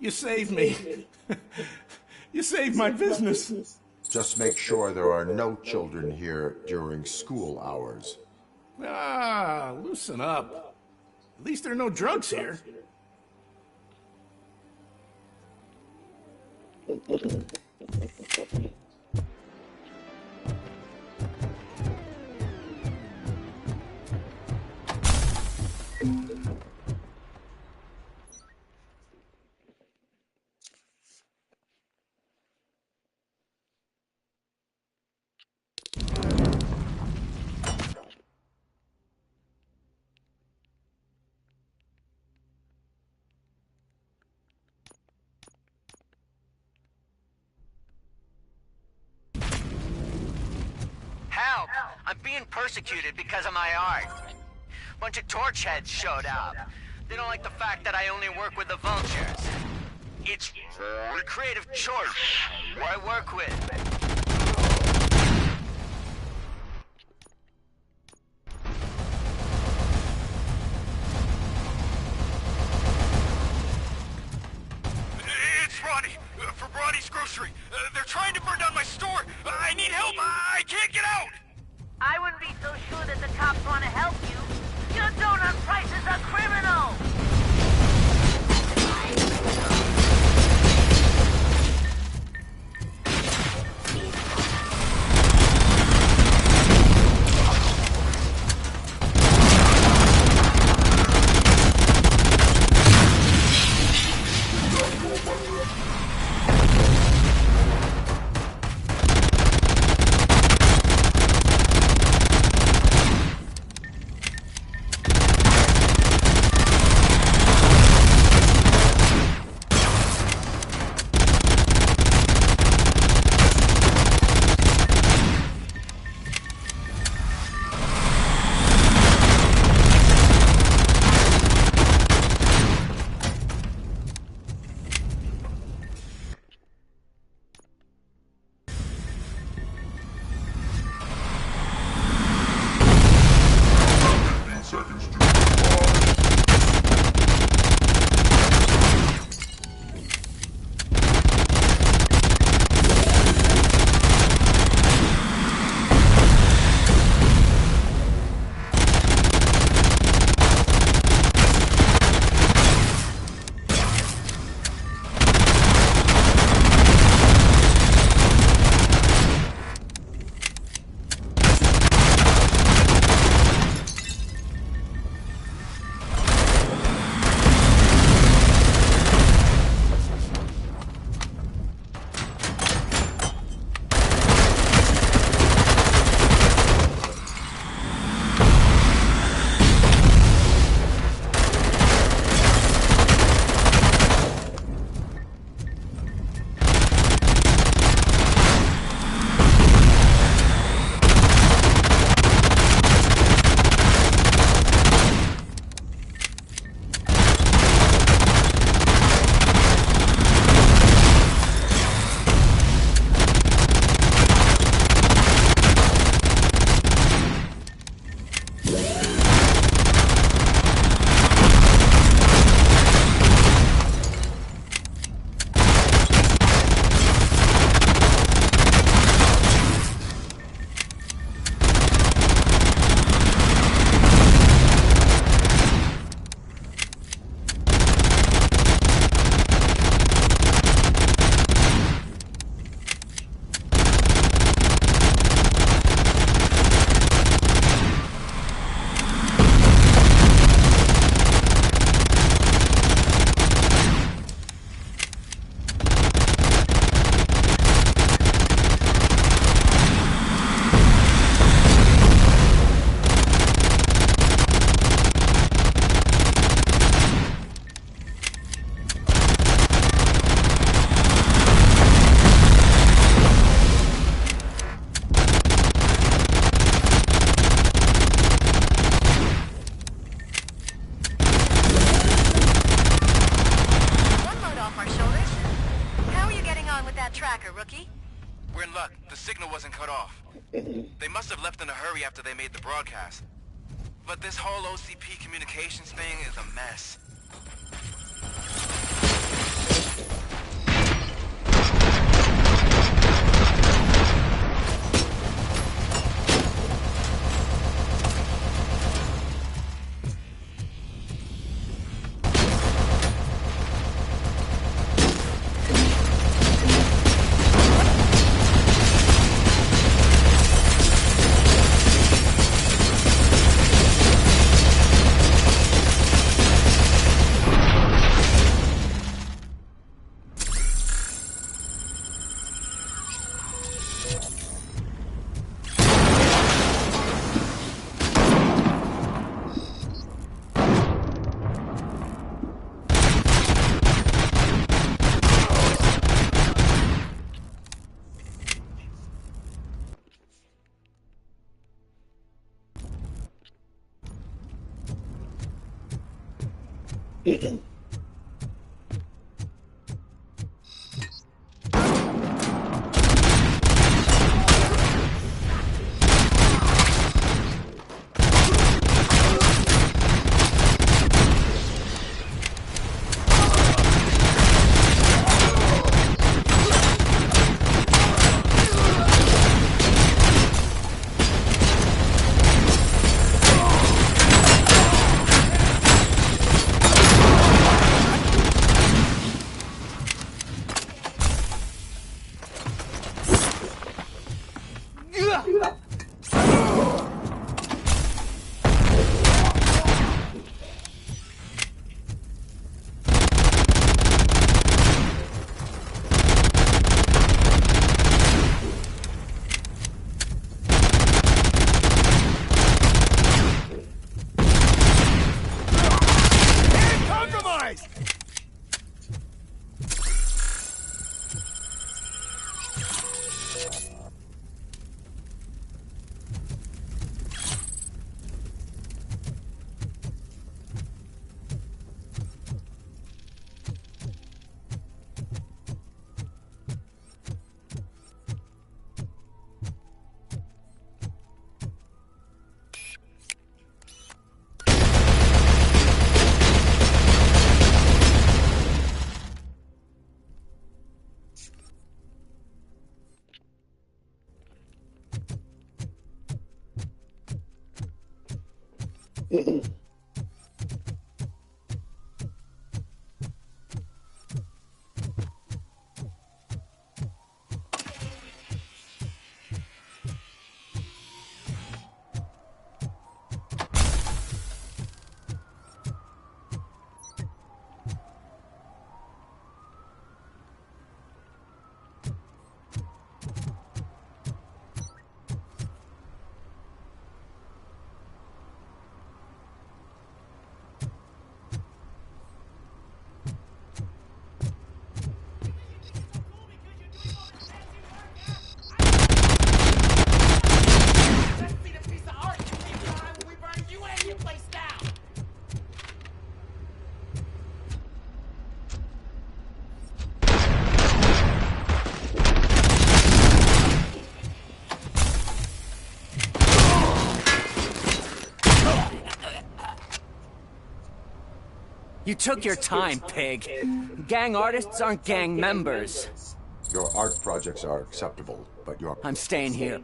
You saved me. You saved my business. Just make sure there are no children here during school hours. Ah, loosen up. At least there are no drugs here. Help! I'm being persecuted because of my art. Bunch of torch heads showed up. They don't like the fact that I only work with the vultures. It's a creative choice who I work with. It's Ronnie, from Ronnie's Grocery. They're trying to burn down my store. I need help. I can't get out. I wouldn't be so sure that the cops want to help you. Your donut prices are criminal! They must have left in a hurry after they made the broadcast. But this whole OCP communications thing is a mess. You took your time, pig. Gang artists aren't gang members. Your art projects are acceptable, but your... I'm staying here.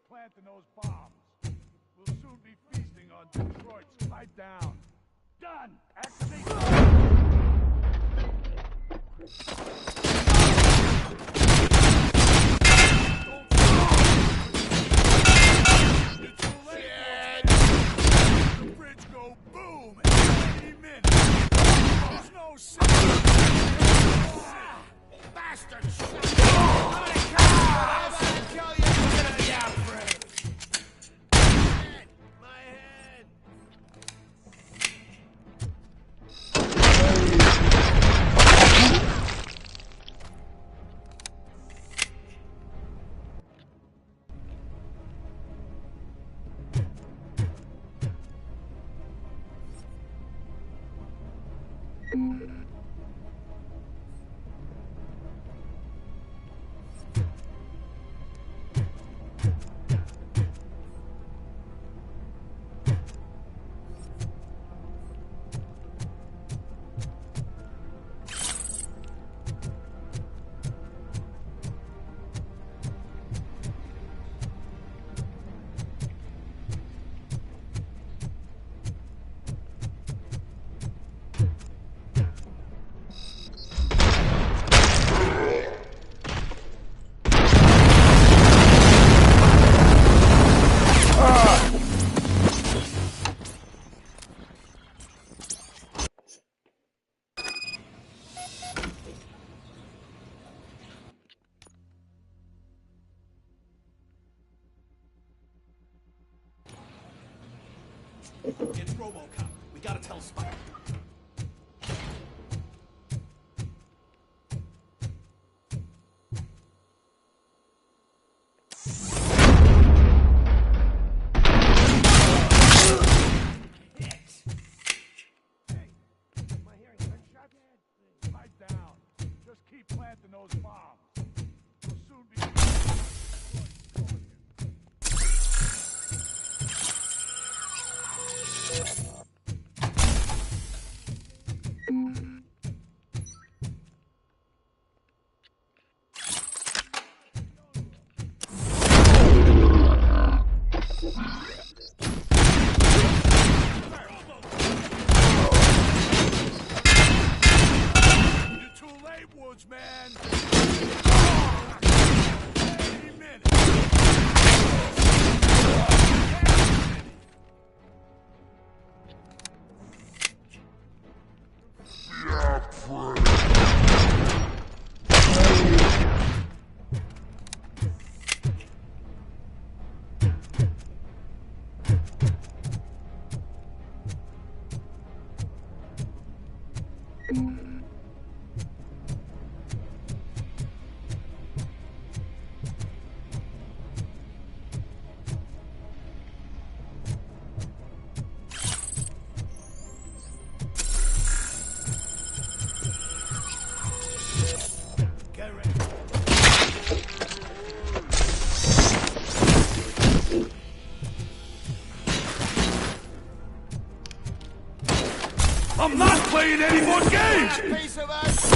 planting those bombs. We'll soon be feasting on Detroit's pipe down. Done! Activate! The bridge go boom any minute. There's no bastards! It's RoboCop. We gotta tell Spike. Pipe down. Just keep planting those bombs. We'll soon be... I'm not playing any more games! Piece of us!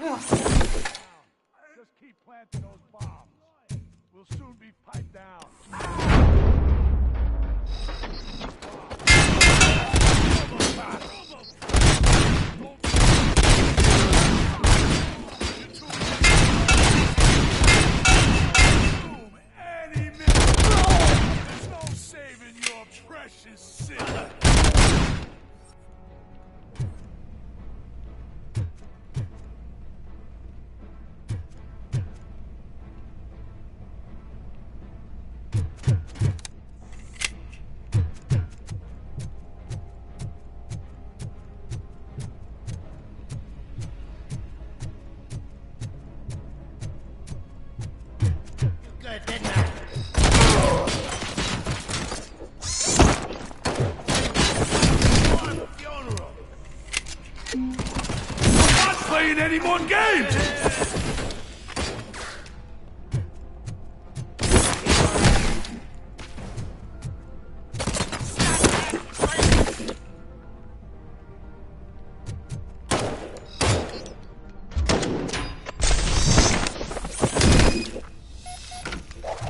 Just keep planting those bombs. We'll soon be piped down. Any minute. There's no saving your precious city. Good, didn't I? Funeral. I'm not playing any more games!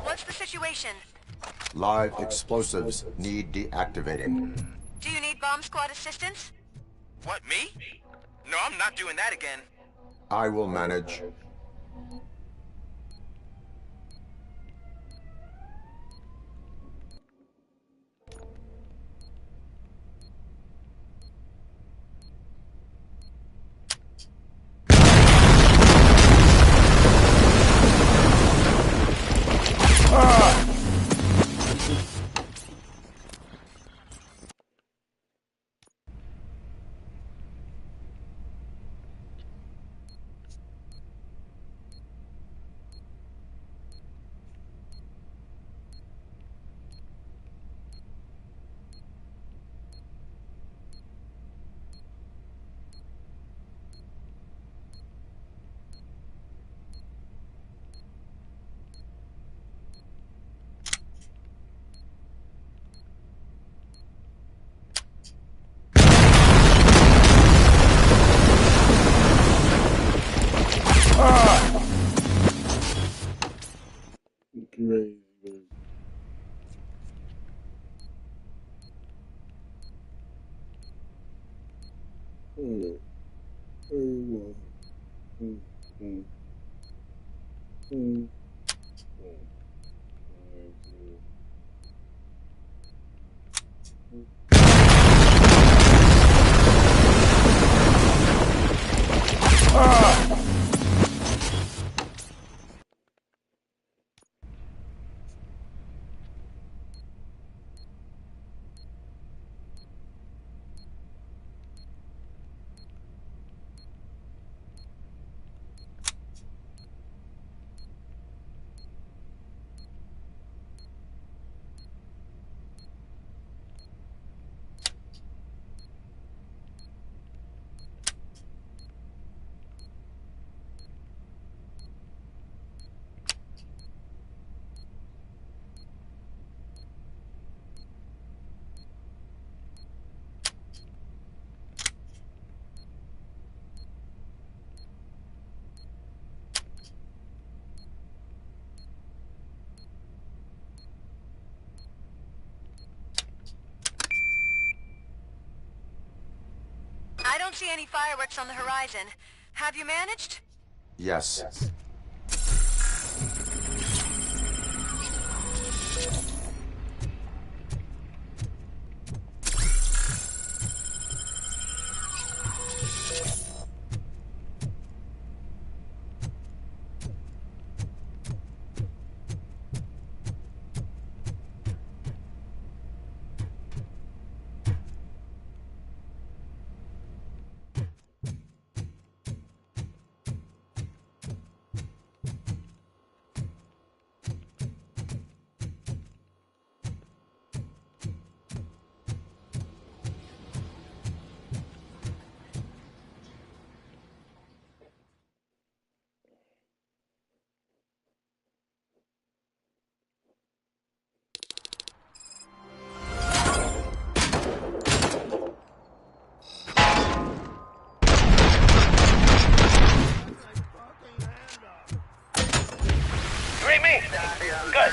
What's the situation? Live explosives need deactivating. Do you need bomb squad assistance? What, me? No, I'm not doing that again. I will manage. Crazy. I don't see any fireworks on the horizon. Have you managed? Yes. read me? Good.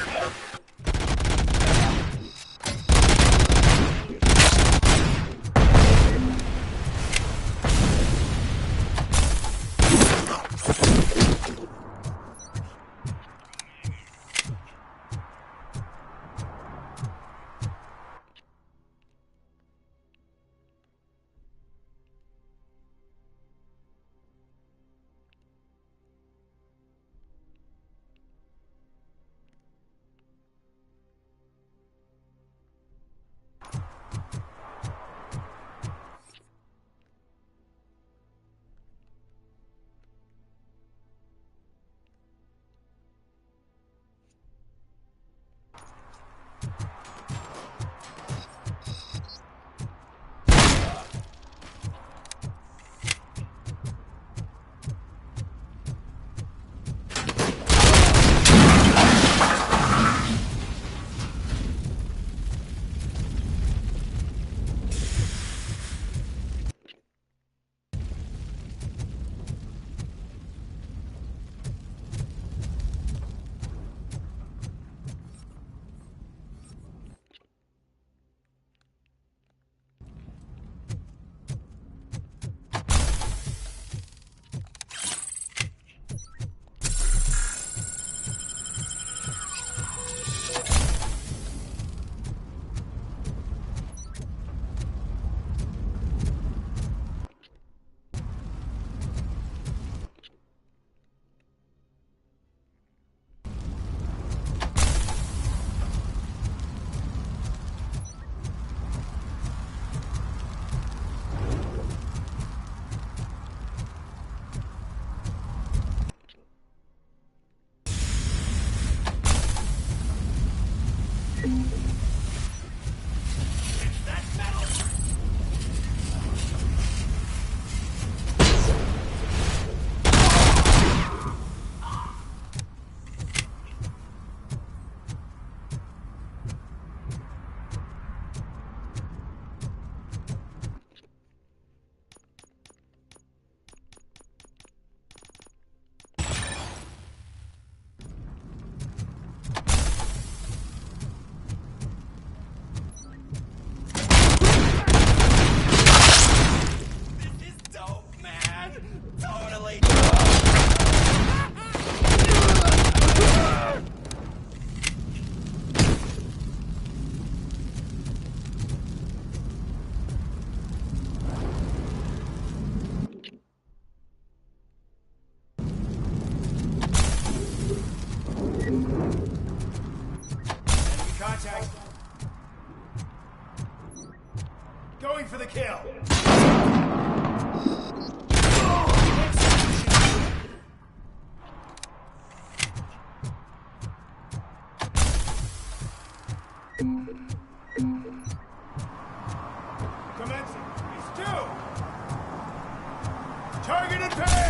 Going for the kill. Commencing. It's two. Targeted pair.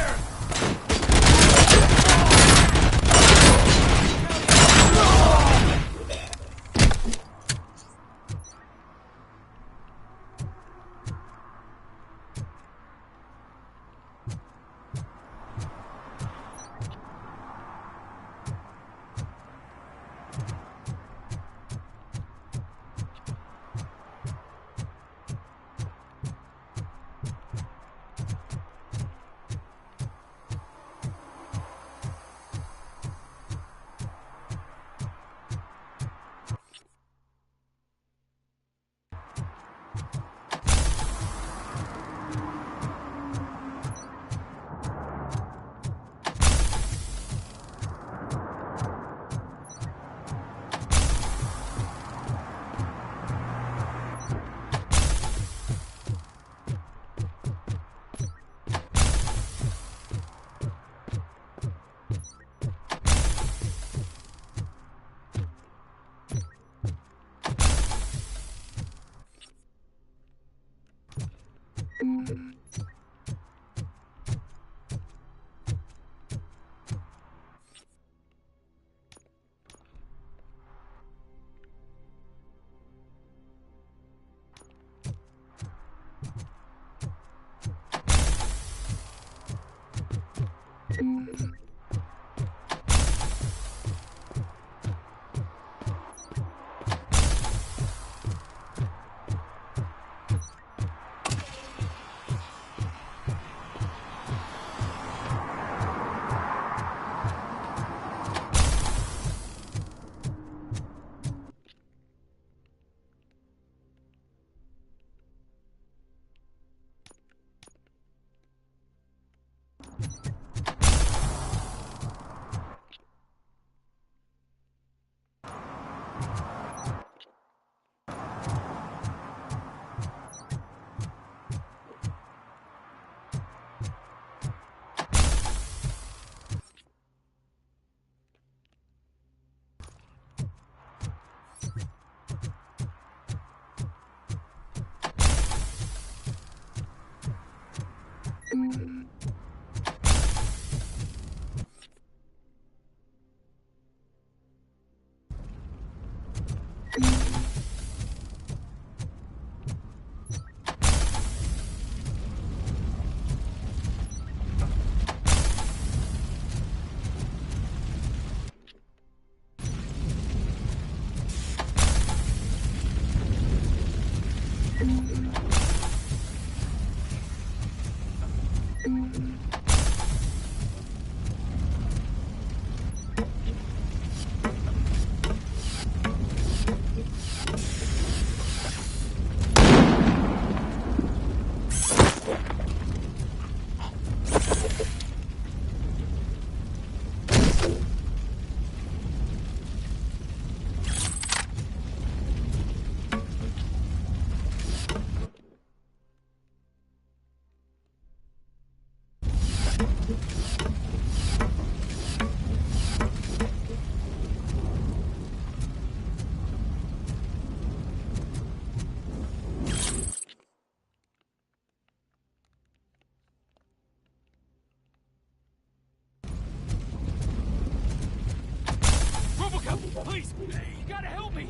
Please, you gotta help me!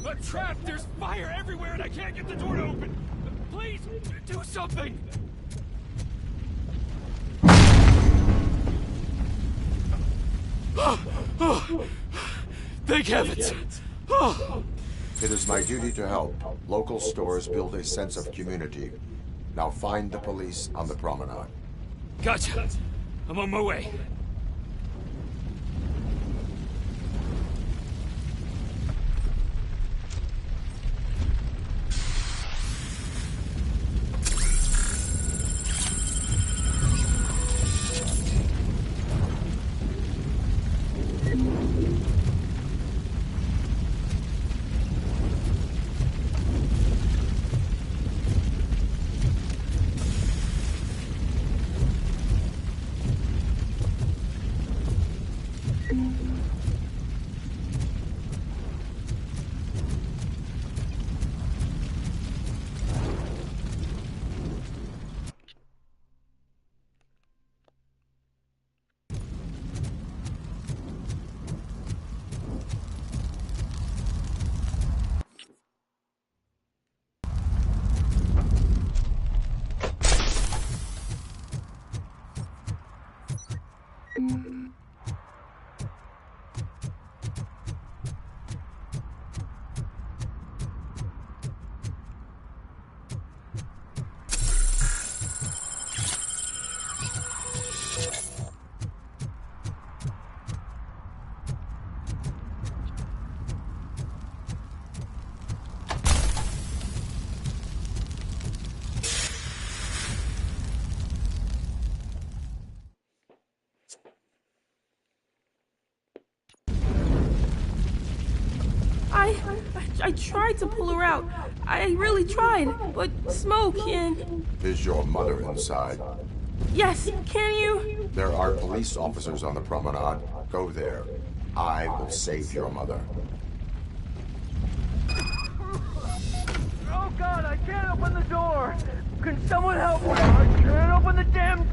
I'm trapped, there's fire everywhere and I can't get the door to open! Please, do something! Thank heavens! It is my duty to help. Local stores build a sense of community. Now find the police on the promenade. Gotcha. I'm on my way. I tried to pull her out. I really tried, but smoke and... Is your mother inside? Yes, can you? There are police officers on the promenade. Go there. I will save your mother. Oh God, I can't open the door! Can someone help me? I can't open the damn...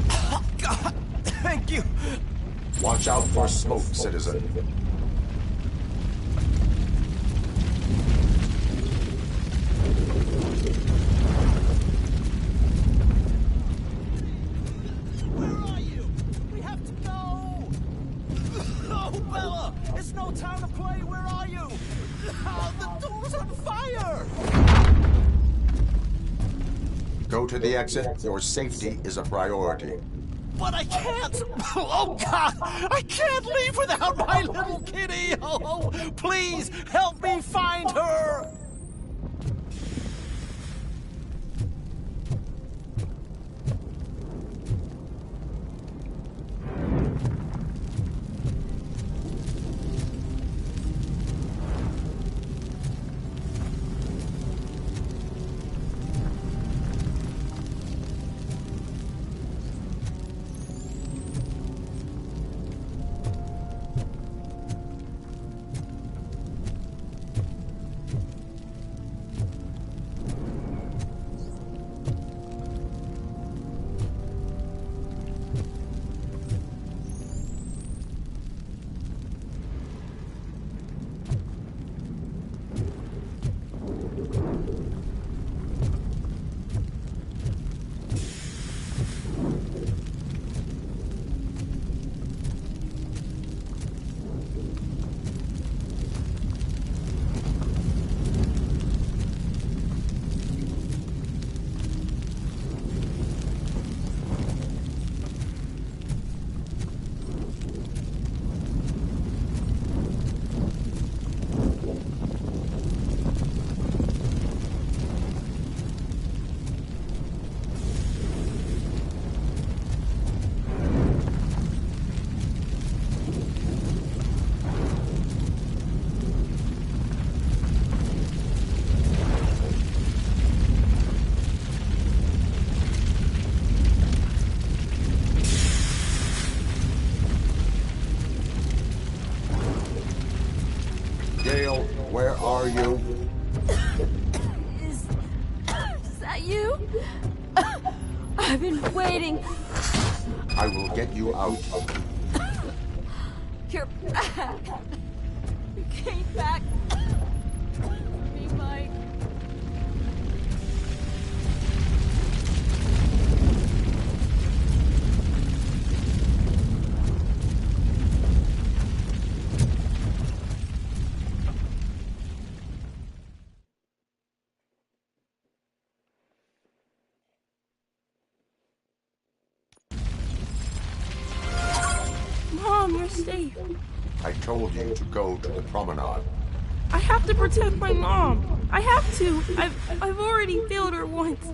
Oh, God, thank you. Watch out for smoke, citizen. Where are you? We have to go. Oh, Bella, it's no time to play. Where are you? Oh, the door's on fire. Go to the exit. Your safety is a priority. But I can't! Oh, God! I can't leave without my little kitty! Oh, please, help me find her! Gail, where are you? Is that you? I've been waiting. I will get you out. You're back. You came back for me, Mike. Mom, you're safe. I told you to go to the promenade. I have to protect my mom. I have to. I've already failed her once.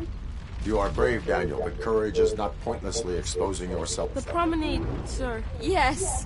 You are brave, Daniel, but courage is not pointlessly exposing yourself. The promenade, sir. Yes.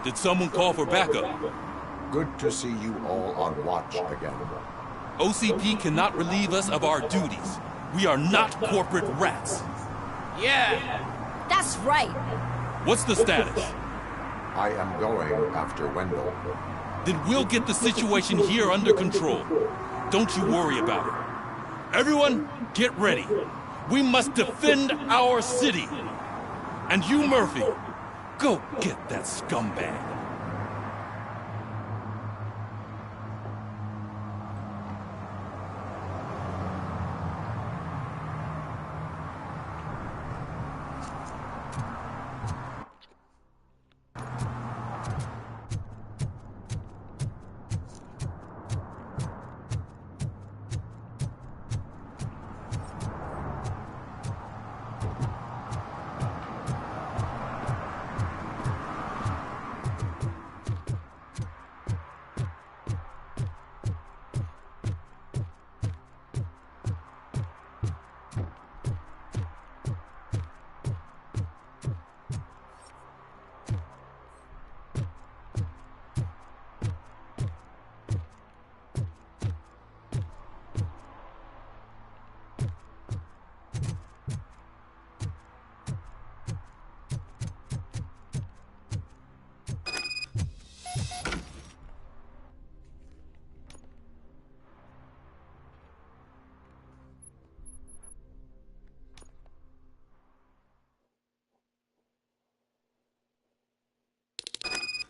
Did someone call for backup? Good to see you all on watch again. OCP cannot relieve us of our duties. We are not corporate rats. Yeah. That's right. What's the status? I am going after Wendell. Then we'll get the situation here under control. Don't you worry about it. Everyone, get ready. We must defend our city. And you, Murphy, go get that scumbag.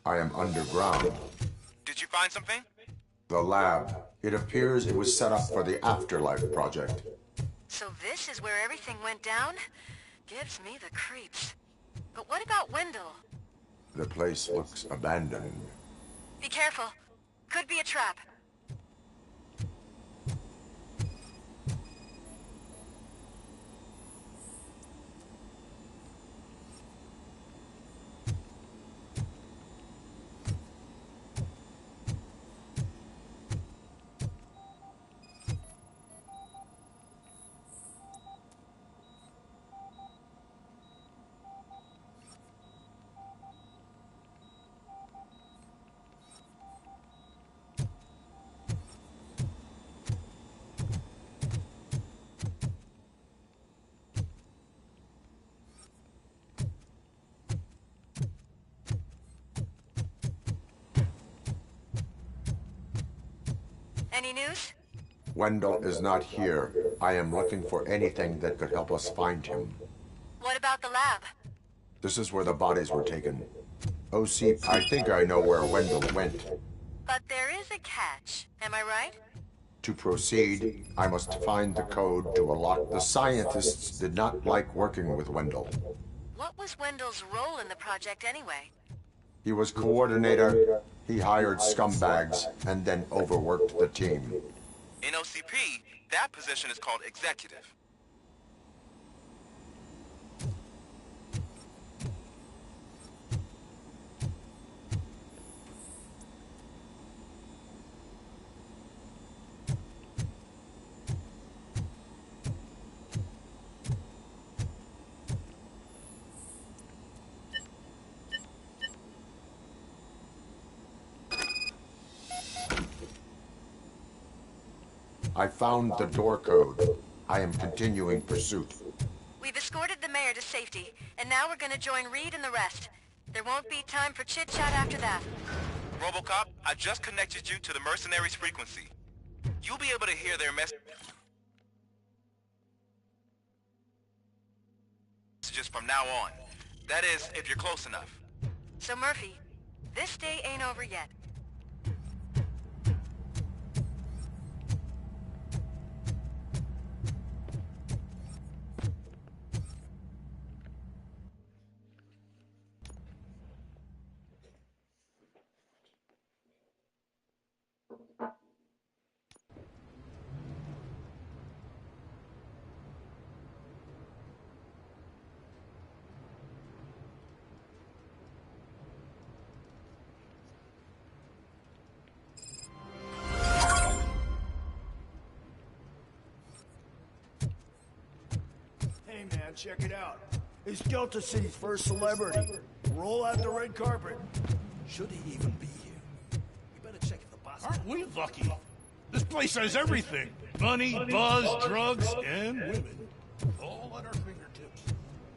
I am underground. Did you find something? The lab. It appears it was set up for the Afterlife project. So this is where everything went down? Gives me the creeps. But what about Wendell? The place looks abandoned. Be careful. Could be a trap. Any news? Wendell is not here. I am looking for anything that could help us find him. What about the lab? This is where the bodies were taken. OC, I think I know where Wendell went. But there is a catch. Am I right? To proceed, I must find the code to unlock. The scientists did not like working with Wendell. What was Wendell's role in the project anyway? He was coordinator, he hired scumbags, and then overworked the team. In OCP, that position is called executive. I found the door code. I am continuing pursuit. We've escorted the mayor to safety, and now we're gonna join Reed and the rest. There won't be time for chit-chat after that. RoboCop, I just connected you to the mercenaries' frequency. You'll be able to hear their messages from now on. That is, if you're close enough. So Murphy, this day ain't over yet. Hey man, check it out. He's Delta City's first celebrity. Roll out the red carpet. Should he even be here? You better check if the boss... Aren't we lucky? This place has everything. Money, buzz, drugs, and women. All at our fingertips.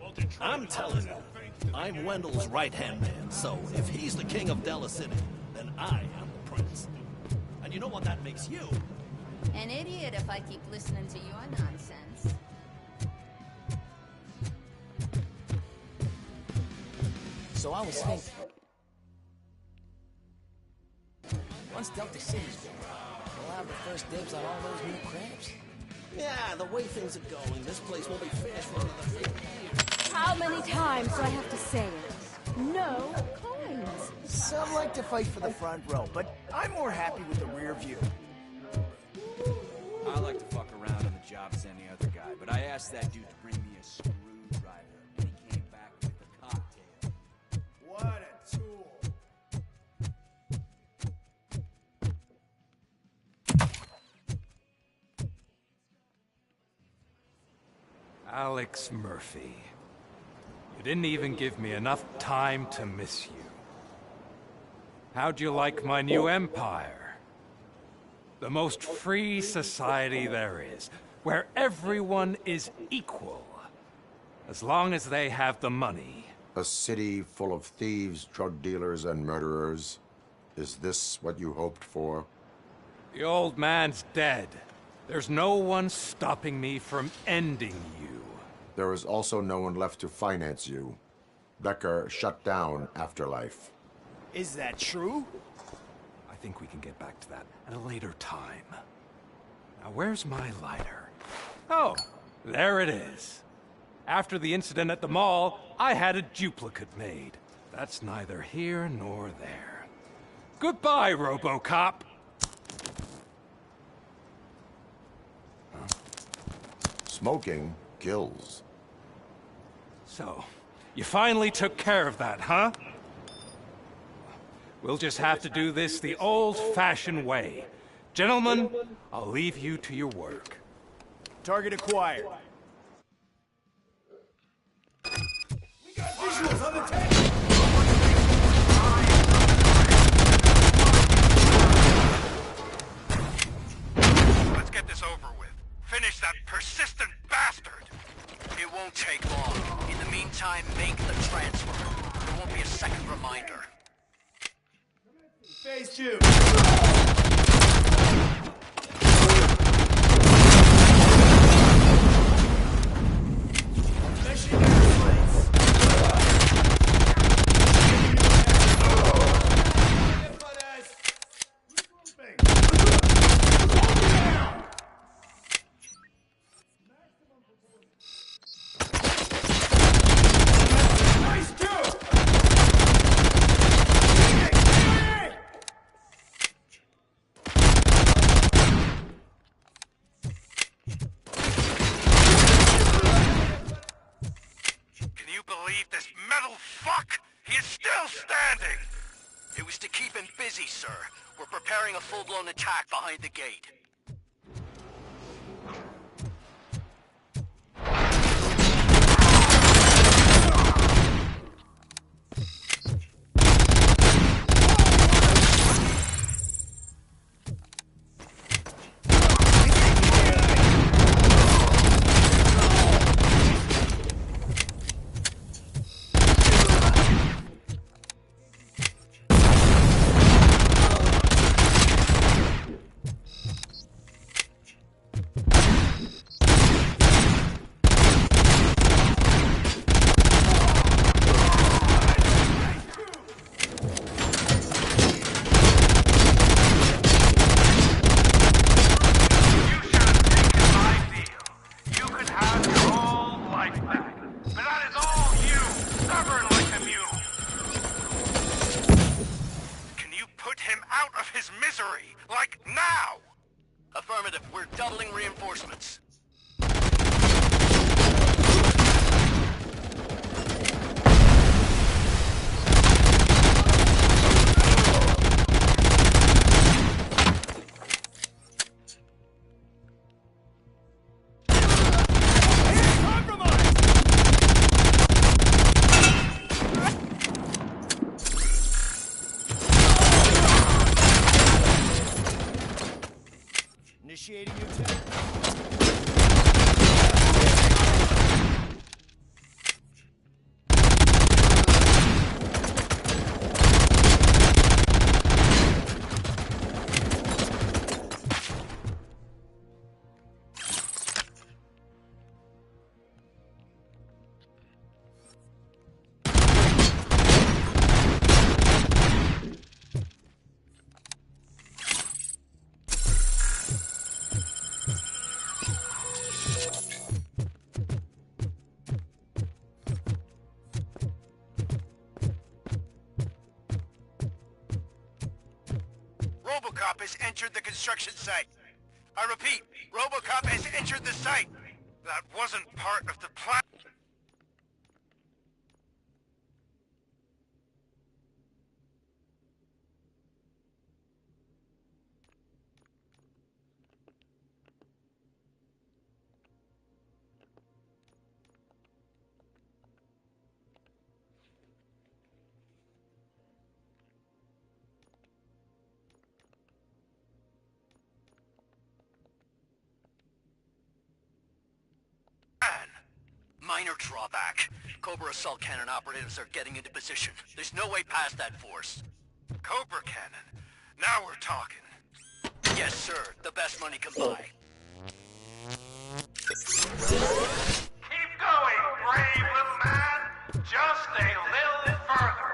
Well, I'm telling you, I'm Wendell's right-hand man, so if he's the king of Delta City, then I am the prince. And you know what that makes you? An idiot if I keep listening to your nonsense. So I was thinking, once Delta City's built, we'll have the first dibs on all those new crabs. Yeah, the way things are going, this place won't be finished for another 50 years. How many times do I have to say it? No coins. Some like to fight for the front row, but I'm more happy with the rear view. I like to fuck around on the job as any other guy, but I asked that dude to bring me a screwdriver, and he came back with a cocktail. What a tool. Alex Murphy. You didn't even give me enough time to miss you. How'd you like my new empire? The most free society there is, where everyone is equal, as long as they have the money. A city full of thieves, drug dealers, and murderers. Is this what you hoped for? The old man's dead. There's no one stopping me from ending you. There is also no one left to finance you. Becker shut down Afterlife. Is that true? I think we can get back to that at a later time. Now, where's my lighter? Oh, there it is. After the incident at the mall, I had a duplicate made. That's neither here nor there. Goodbye, RoboCop! Smoking kills. So, you finally took care of that, huh? We'll just have to do this the old-fashioned way. Gentlemen, I'll leave you to your work. Target acquired. We got visuals on the tape. Let's get this over with. Finish that persistent bastard! It won't take long. In the meantime, make the transfer. There won't be a second reminder. Phase 2. Sir. We're preparing a full-blown attack behind the gate. out of his misery, like now! Affirmative, we're doubling reinforcements. Initiating your tech. RoboCop has entered the construction site. I repeat, RoboCop has entered the site. That wasn't part of the plan. Minor drawback. Cobra assault cannon operatives are getting into position. There's no way past that force. Cobra cannon? Now we're talking. Yes, sir. The best money can buy. Keep going, brave little man. Just a little further.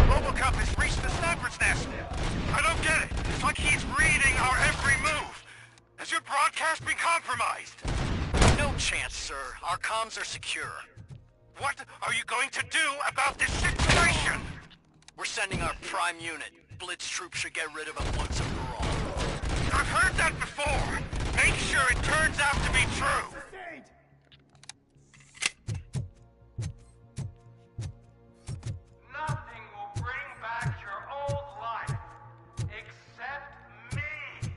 RoboCop has reached the sniper's nest. I don't get it. It's like he's reading our every move. Has your broadcast been compromised? No chance, sir. Our comms are secure. What are you going to do about this situation? We're sending our prime unit. Blitz troops should get rid of him once and for all. I've heard that before. Make sure it turns out to be true. Nothing will bring back your old life, except me.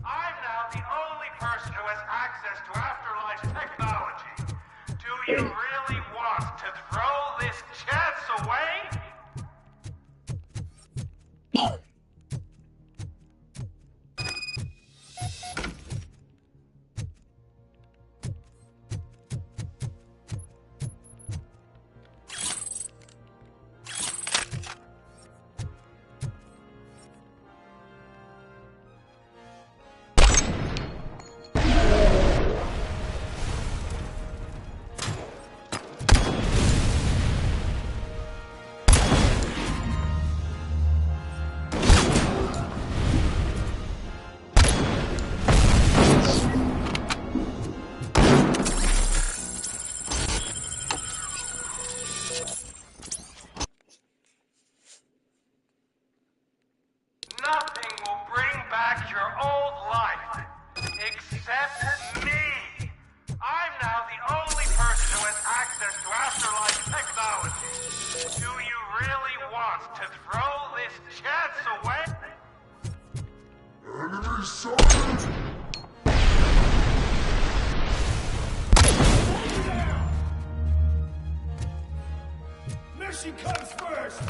I'm now the only person who has access to Afterlife's technology. Do you really want to throw this chance away? really wants to throw this chance away? Enemy sighted! Mission comes first!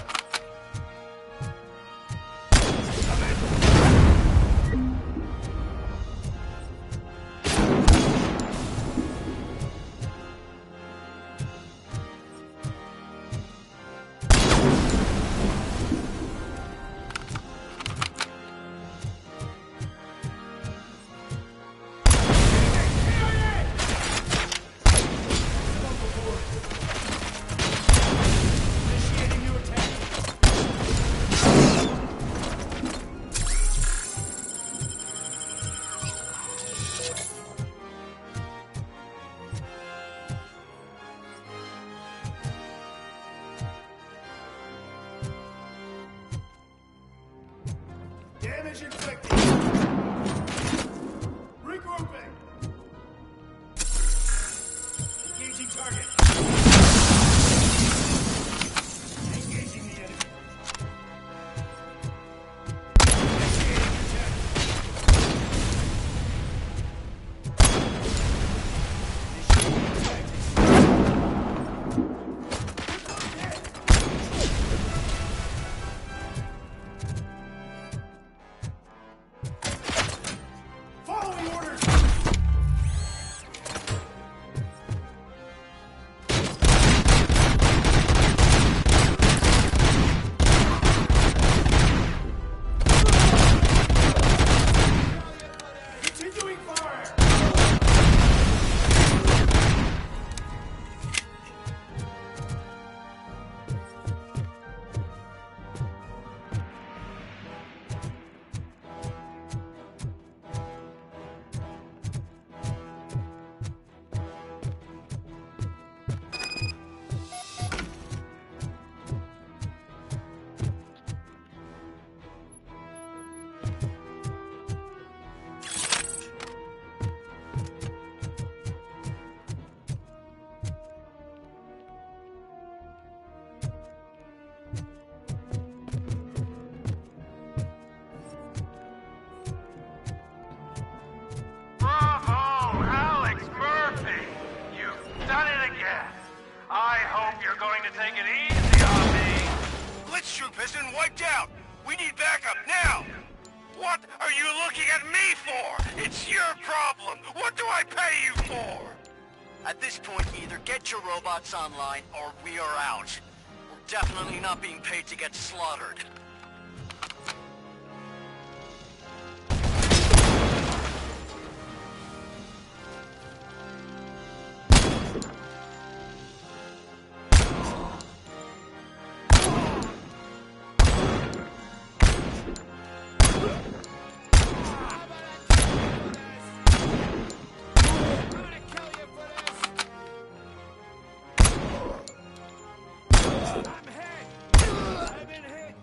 Damage inflicted. Regrouping. Engaging target. Engaging the enemy. Initiating attack. Following orders! Continuing fire! Bravo, Alex Murphy! You've done it again. I hope you're going to take it easy on me. Blitz troop has been wiped out. We need backup now. What are you looking at me for? It's your problem. What do I pay you for? At this point, either get your robots online, or we are out. We're definitely not being paid to get slaughtered. I'm hit! I've been hit!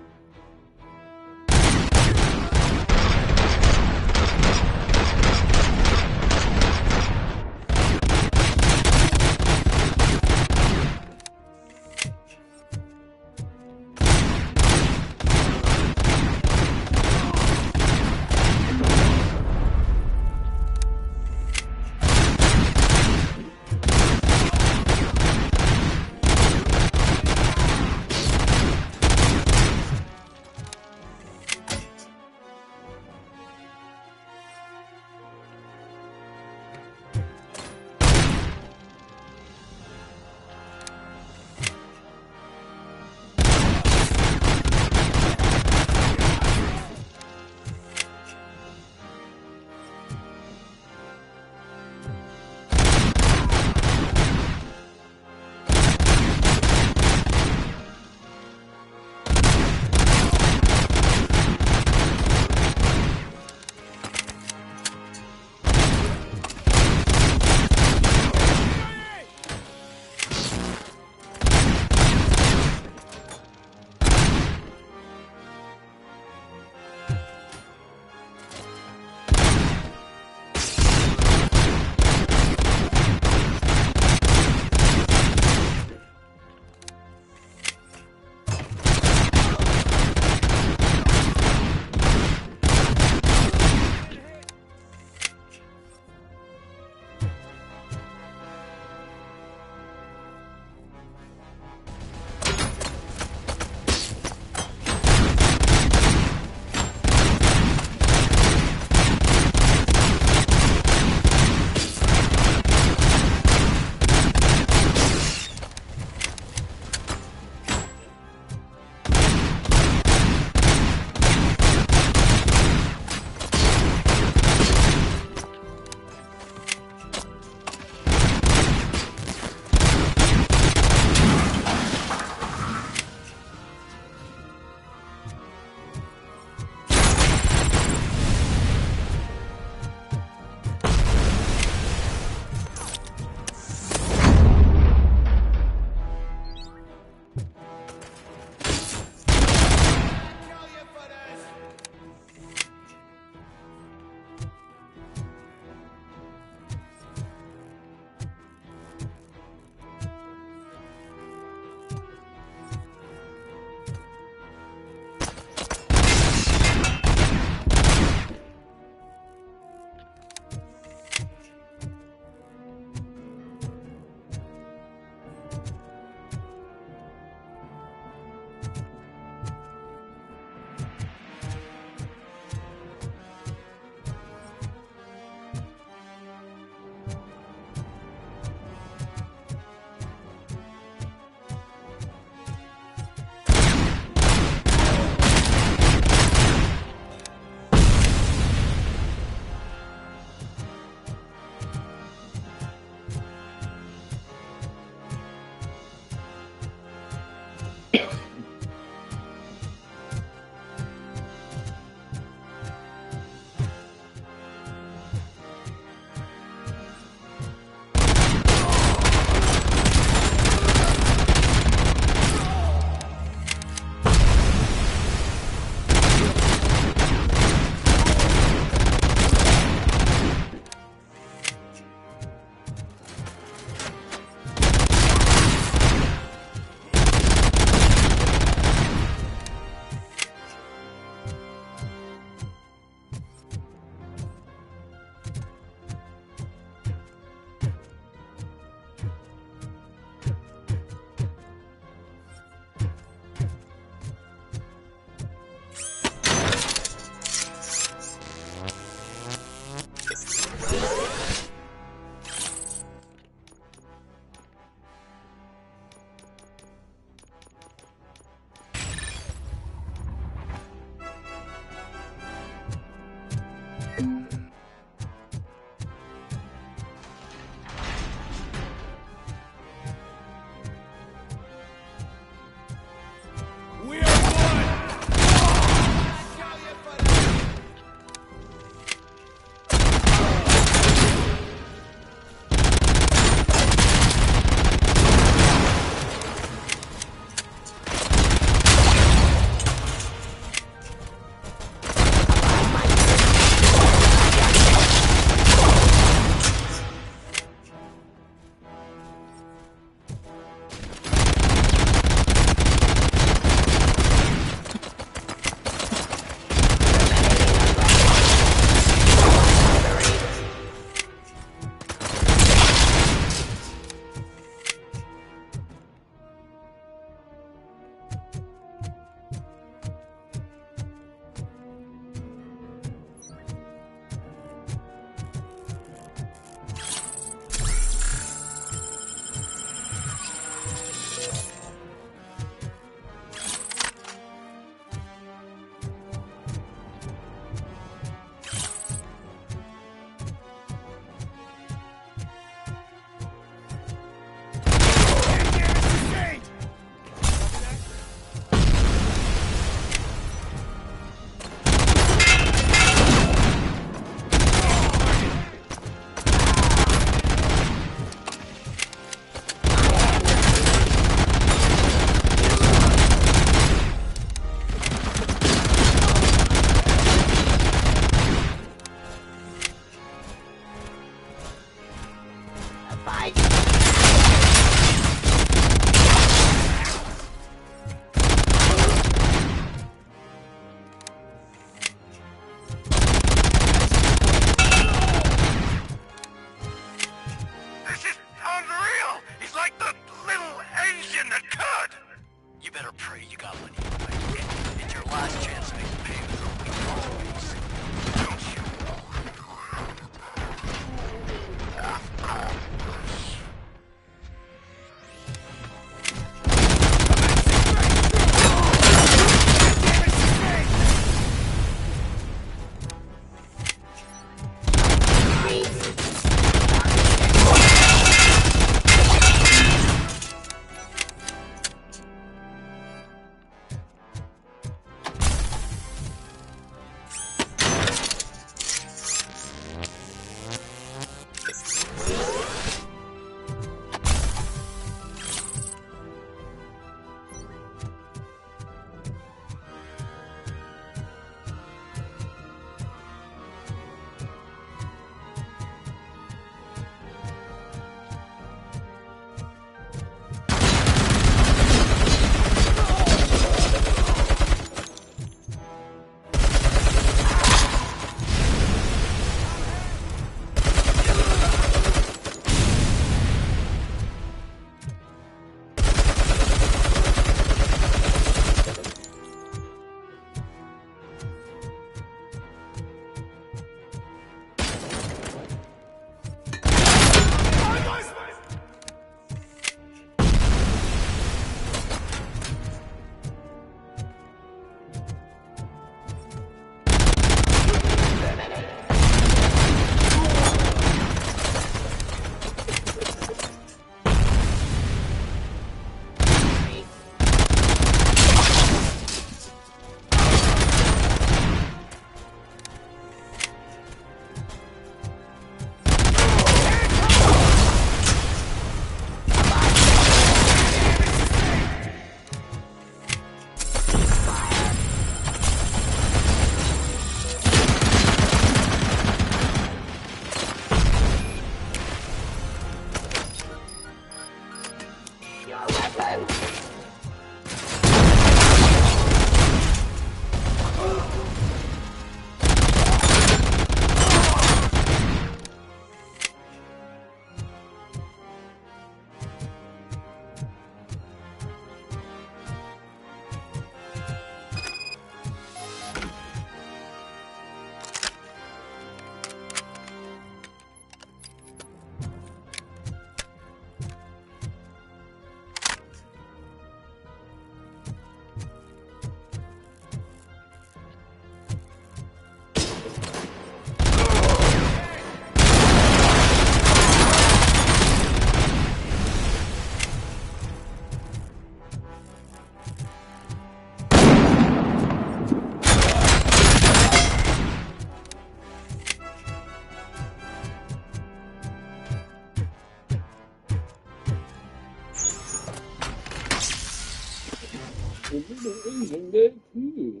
He's in there too.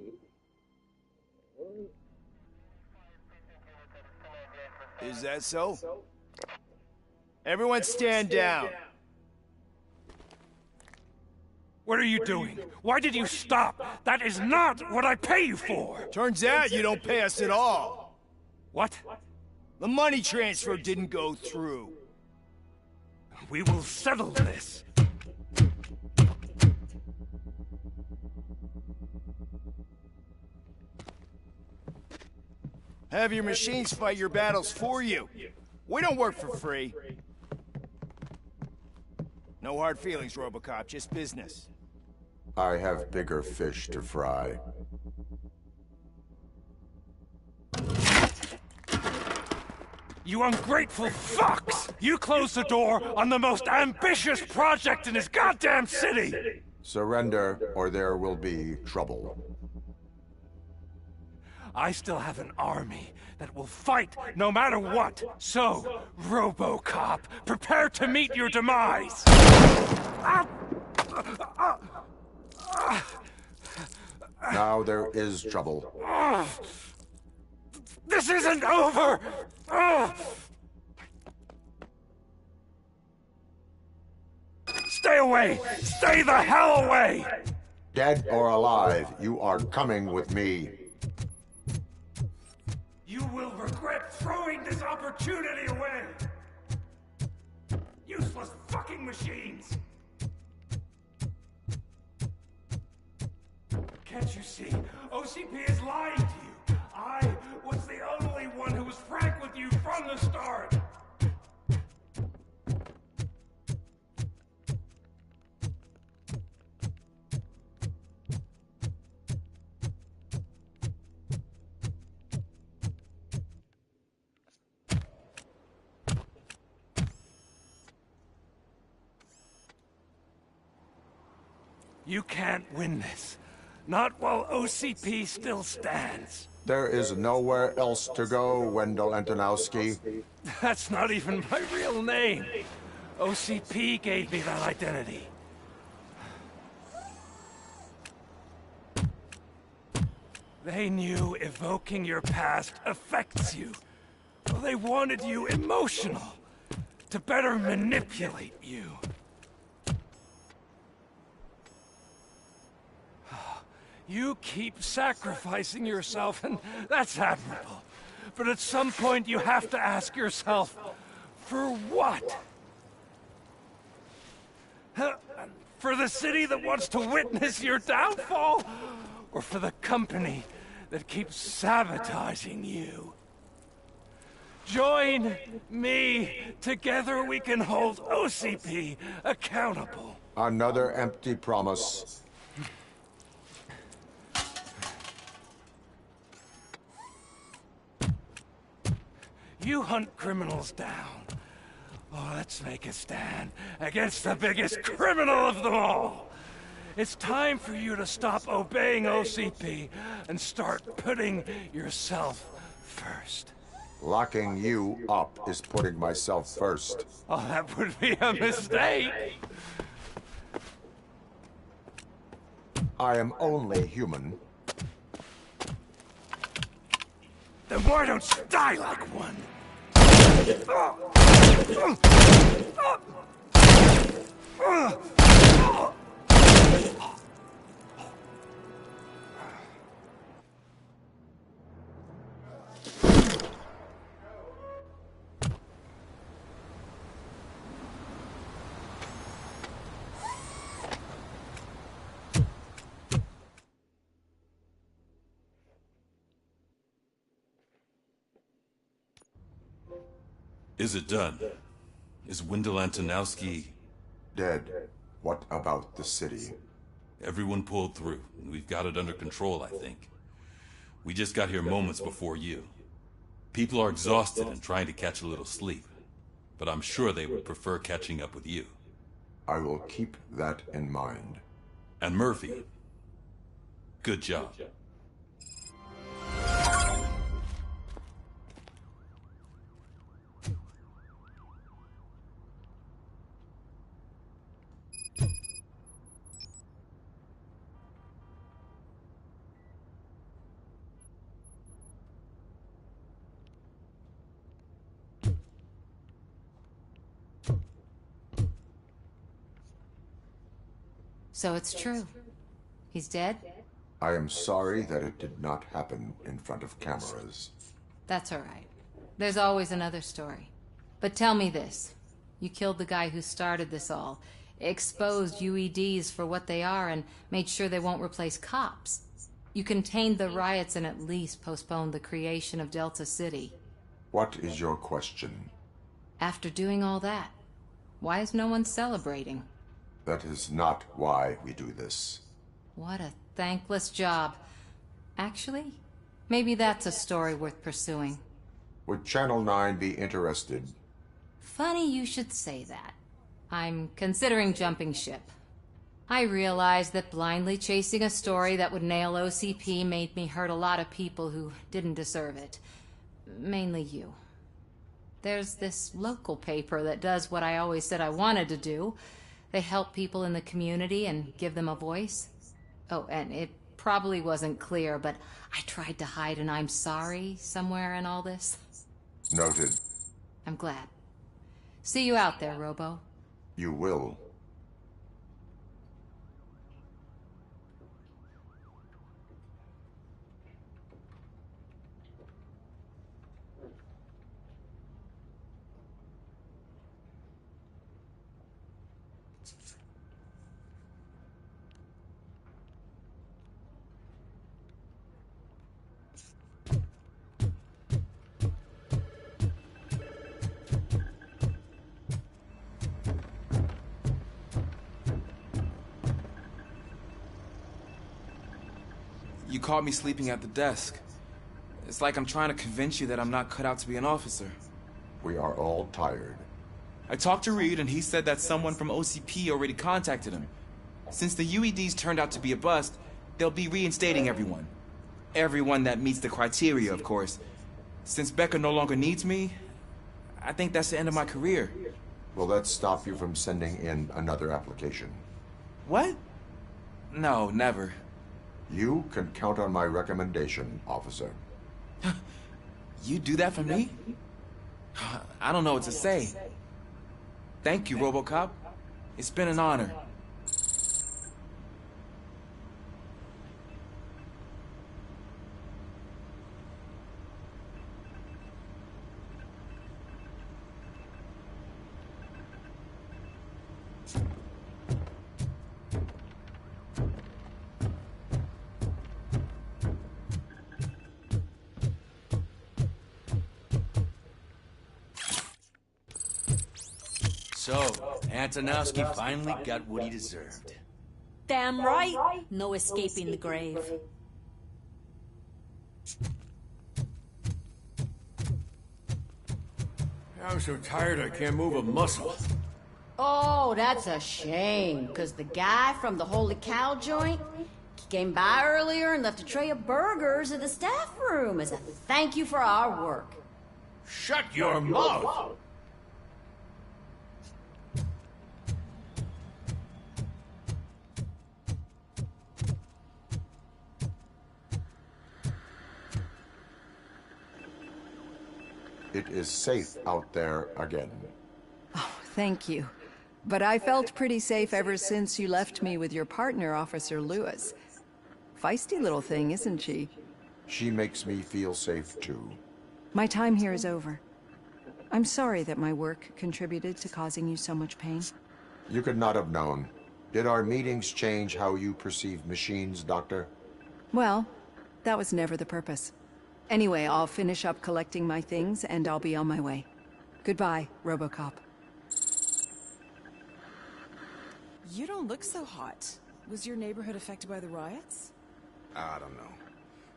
Is that so? Everyone stand down. What are you doing? Why did you stop? That is not what I pay you for! Turns out you don't pay us at all. What? The money transfer didn't go through. We will settle this. Have your machines fight your battles for you. We don't work for free. No hard feelings, Robocop, just business. I have bigger fish to fry. You ungrateful fucks! You closed the door on the most ambitious project in this goddamn city! Surrender, or there will be trouble. I still have an army that will fight no matter what. So, RoboCop, prepare to meet your demise! Now there is trouble. This isn't over! Stay away! Stay the hell away! Dead or alive, you are coming with me. You will regret throwing this opportunity away! Useless fucking machines! Can't you see? OCP is lying to you! I was the only one who was frank with you from the start! You can't win this. Not while OCP still stands. There is nowhere else to go, Wendell Antonowski. That's not even my real name. OCP gave me that identity. They knew evoking your past affects you. Well, they wanted you emotional, to better manipulate you. You keep sacrificing yourself, and that's admirable. But at some point, you have to ask yourself, for what? For the city that wants to witness your downfall? Or for the company that keeps sabotaging you? Join me. Together we can hold OCP accountable. Another empty promise. You hunt criminals down. Oh, let's make a stand against the biggest criminal of them all. It's time for you to stop obeying OCP and start putting yourself first. Locking you up is putting myself first. Oh, that would be a mistake. I am only human. Then why don't you die like one? Is it done? Is Wendell Antonowski... dead? What about the city? Everyone pulled through. We've got it under control, I think. We just got here moments before you. People are exhausted and trying to catch a little sleep. But I'm sure they would prefer catching up with you. I will keep that in mind. And Murphy, good job. So it's true. He's dead? I am sorry that it did not happen in front of cameras. That's all right. There's always another story. But tell me this. You killed the guy who started this all, exposed UEDs for what they are, and made sure they won't replace cops. You contained the riots and at least postponed the creation of Delta City. What is your question? After doing all that, why is no one celebrating? That is not why we do this. What a thankless job. Actually, maybe that's a story worth pursuing. Would Channel 9 be interested? Funny you should say that. I'm considering jumping ship. I realize that blindly chasing a story that would nail OCP made me hurt a lot of people who didn't deserve it. Mainly you. There's this local paper that does what I always said I wanted to do. They help people in the community and give them a voice. Oh, and it probably wasn't clear, but I tried to hide an I'm sorry somewhere in all this. Noted. I'm glad. See you out there, Robo. You will. You caught me sleeping at the desk. It's like I'm trying to convince you that I'm not cut out to be an officer. We are all tired. I talked to Reed, and he said that someone from OCP already contacted him. Since the UEDs turned out to be a bust, they'll be reinstating everyone. Everyone that meets the criteria, of course. Since Becca no longer needs me, I think that's the end of my career. Will that stop you from sending in another application? What? No, never. You can count on my recommendation, officer. You do that for me? I don't know what to say. Thank you, RoboCop. It's been an honor. So, Antonowski finally got what he deserved. Damn right. No escaping the grave. I'm so tired I can't move a muscle. Oh, that's a shame, because the guy from the Holy Cow joint came by earlier and left a tray of burgers in the staff room as a thank you for our work. Shut your mouth! It is safe out there again. Oh, thank you. But I felt pretty safe ever since you left me with your partner, Officer Lewis. Feisty little thing, isn't she? She makes me feel safe, too. My time here is over. I'm sorry that my work contributed to causing you so much pain. You could not have known. Did our meetings change how you perceive machines, Doctor? Well, that was never the purpose. Anyway, I'll finish up collecting my things and I'll be on my way. Goodbye, RoboCop. You don't look so hot. Was your neighborhood affected by the riots? I don't know.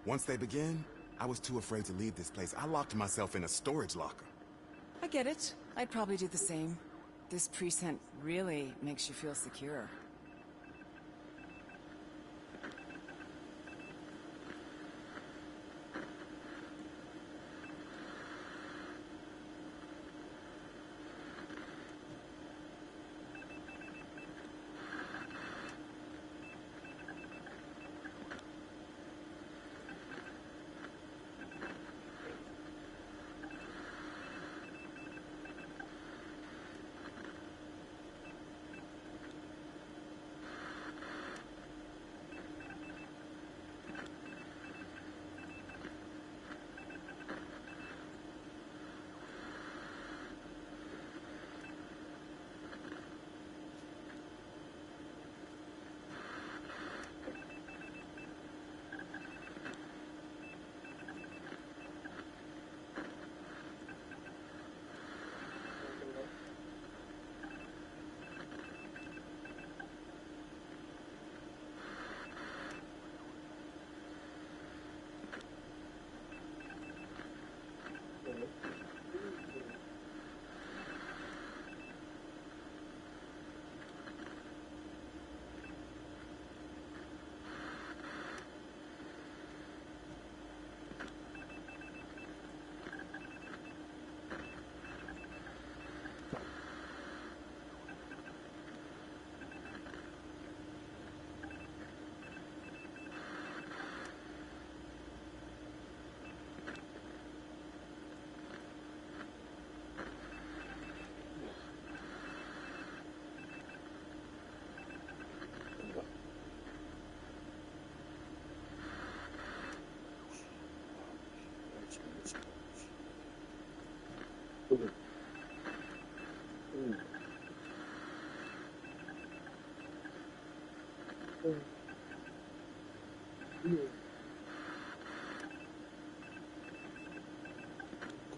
Once they begin, I was too afraid to leave this place. I locked myself in a storage locker. I get it. I'd probably do the same. This precinct really makes you feel secure.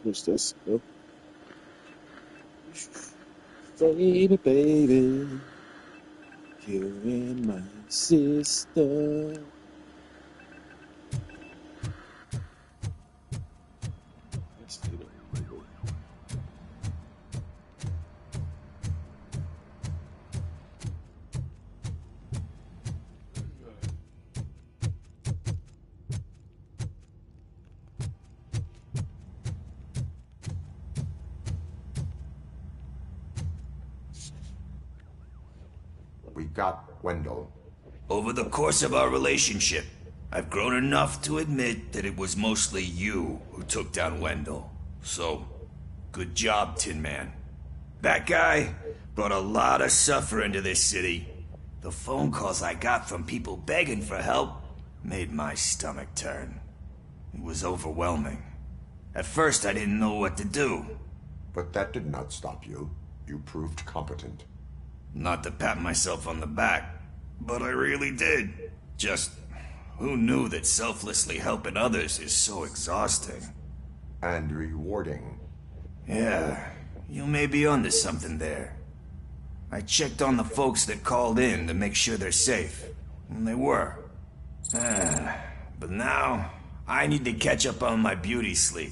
What's this? No. Baby, baby, you and my sister. Let's do that. We got Wendell. Over the course of our relationship, I've grown enough to admit that it was mostly you who took down Wendell. So, good job, Tin Man. That guy brought a lot of suffering to this city. The phone calls I got from people begging for help made my stomach turn. It was overwhelming. At first, I didn't know what to do. But that did not stop you. You proved competent. Not to pat myself on the back, but I really did. Just, who knew that selflessly helping others is so exhausting? And rewarding. Yeah, you may be onto something there. I checked on the folks that called in to make sure they're safe, and they were. But now, I need to catch up on my beauty sleep.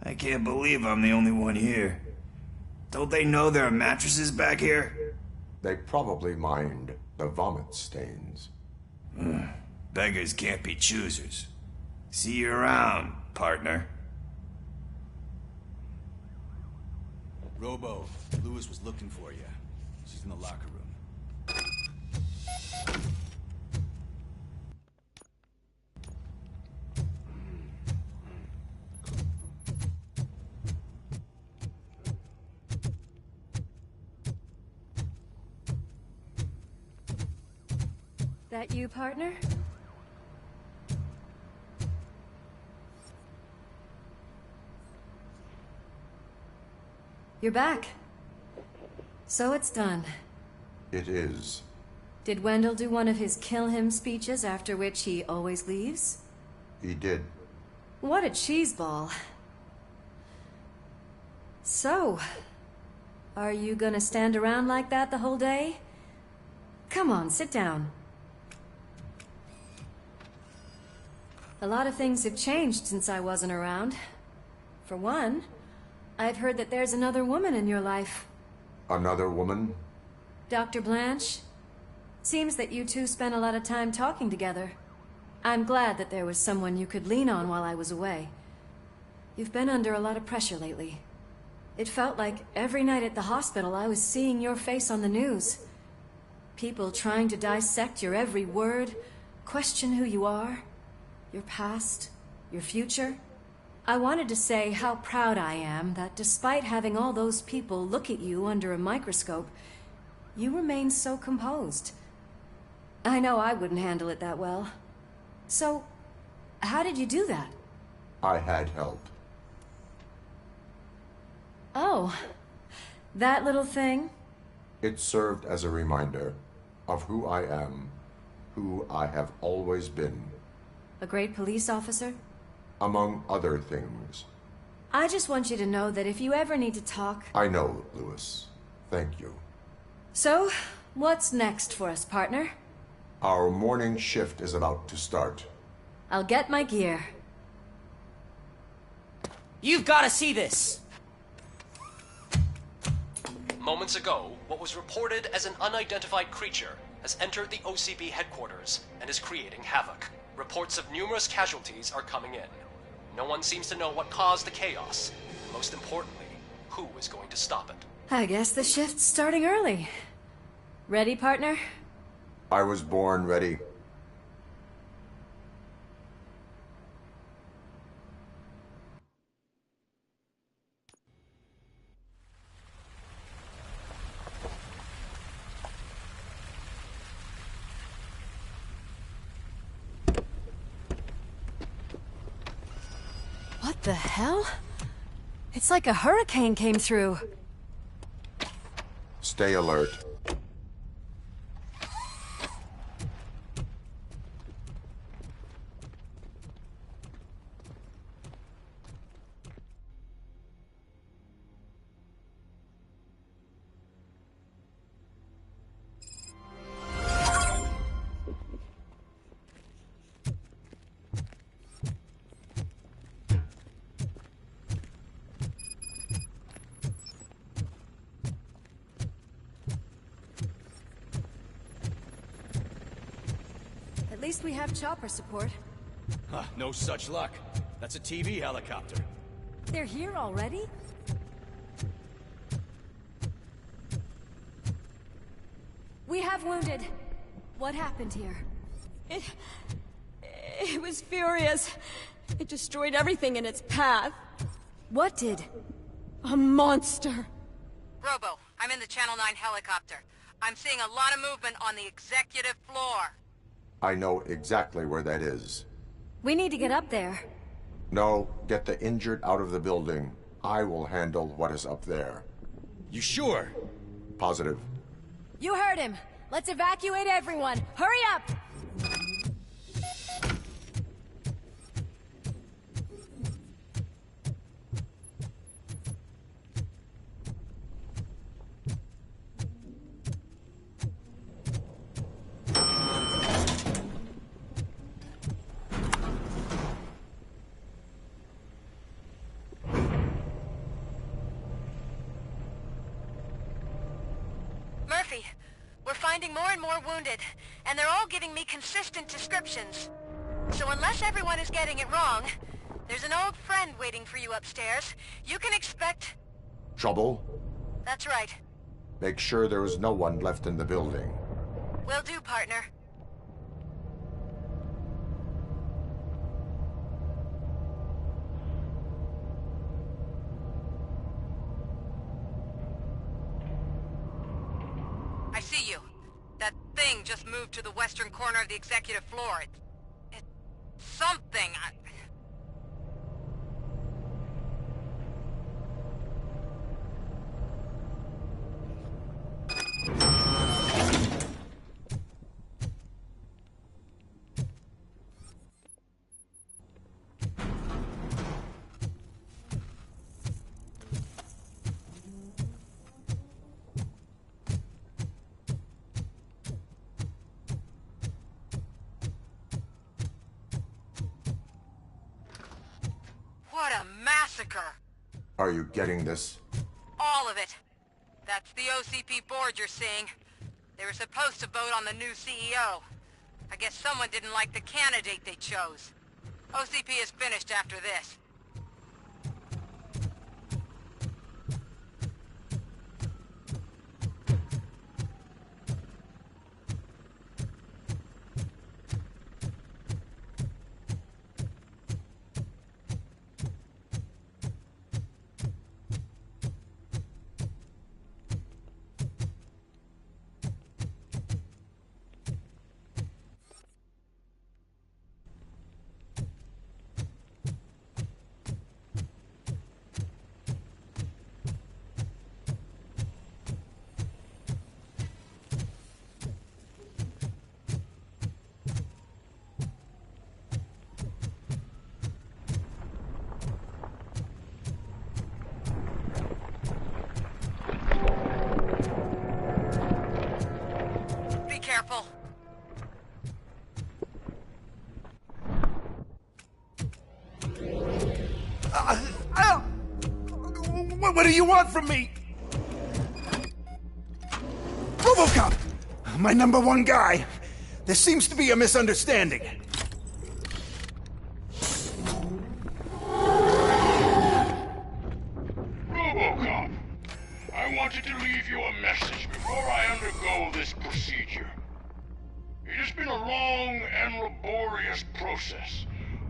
I can't believe I'm the only one here. Don't they know there are mattresses back here? They probably mind the vomit stains. Beggars can't be choosers. See you around, partner. Robo, Lewis was looking for you. She's in the locker room. That you, partner? You're back. So it's done. It is. Did Wendell do one of his kill him speeches after which he always leaves? He did. What a cheeseball. So, are you gonna stand around like that the whole day? Come on, sit down. A lot of things have changed since I wasn't around. For one, I've heard that there's another woman in your life. Another woman? Dr. Blanche? Seems that you two spent a lot of time talking together. I'm glad that there was someone you could lean on while I was away. You've been under a lot of pressure lately. It felt like every night at the hospital I was seeing your face on the news. People trying to dissect your every word, question who you are, your past, your future. I wanted to say how proud I am that despite having all those people look at you under a microscope, you remain so composed. I know I wouldn't handle it that well. So, how did you do that? I had help. Oh, that little thing? It served as a reminder of who I am, who I have always been. A great police officer? Among other things. I just want you to know that if you ever need to talk... I know, Lewis. Thank you. So, what's next for us, partner? Our morning shift is about to start. I'll get my gear. You've got to see this! Moments ago, what was reported as an unidentified creature has entered the OCB headquarters and is creating havoc. Reports of numerous casualties are coming in. No one seems to know what caused the chaos. Most importantly, who is going to stop it? I guess the shift's starting early. Ready, partner? I was born ready. What the hell? It's like a hurricane came through. Stay alert. At least we have chopper support. Huh, no such luck. That's a TV helicopter. They're here already? We have wounded. What happened here? It was furious. It destroyed everything in its path. What did? A monster. Robo, I'm in the Channel 9 helicopter. I'm seeing a lot of movement on the executive floor. I know exactly where that is. We need to get up there. No, get the injured out of the building. I will handle what is up there. You sure? Positive. You heard him. Let's evacuate everyone. Hurry up! Murphy, we're finding more and more wounded, and they're all giving me consistent descriptions. So unless everyone is getting it wrong, there's an old friend waiting for you upstairs. You can expect... Trouble? That's right. Make sure there is no one left in the building. Will do, partner. I see you. That thing just moved to the western corner of the executive floor. It's something. What a massacre! Are you getting this? All of it. That's the OCP board you're seeing. They were supposed to vote on the new CEO. I guess someone didn't like the candidate they chose. OCP is finished after this. Be careful. What do you want from me? RoboCop! My #1 guy. There seems to be a misunderstanding. RoboCop, I wanted to leave you a message before I undergo this procedure. It has been a long and laborious process,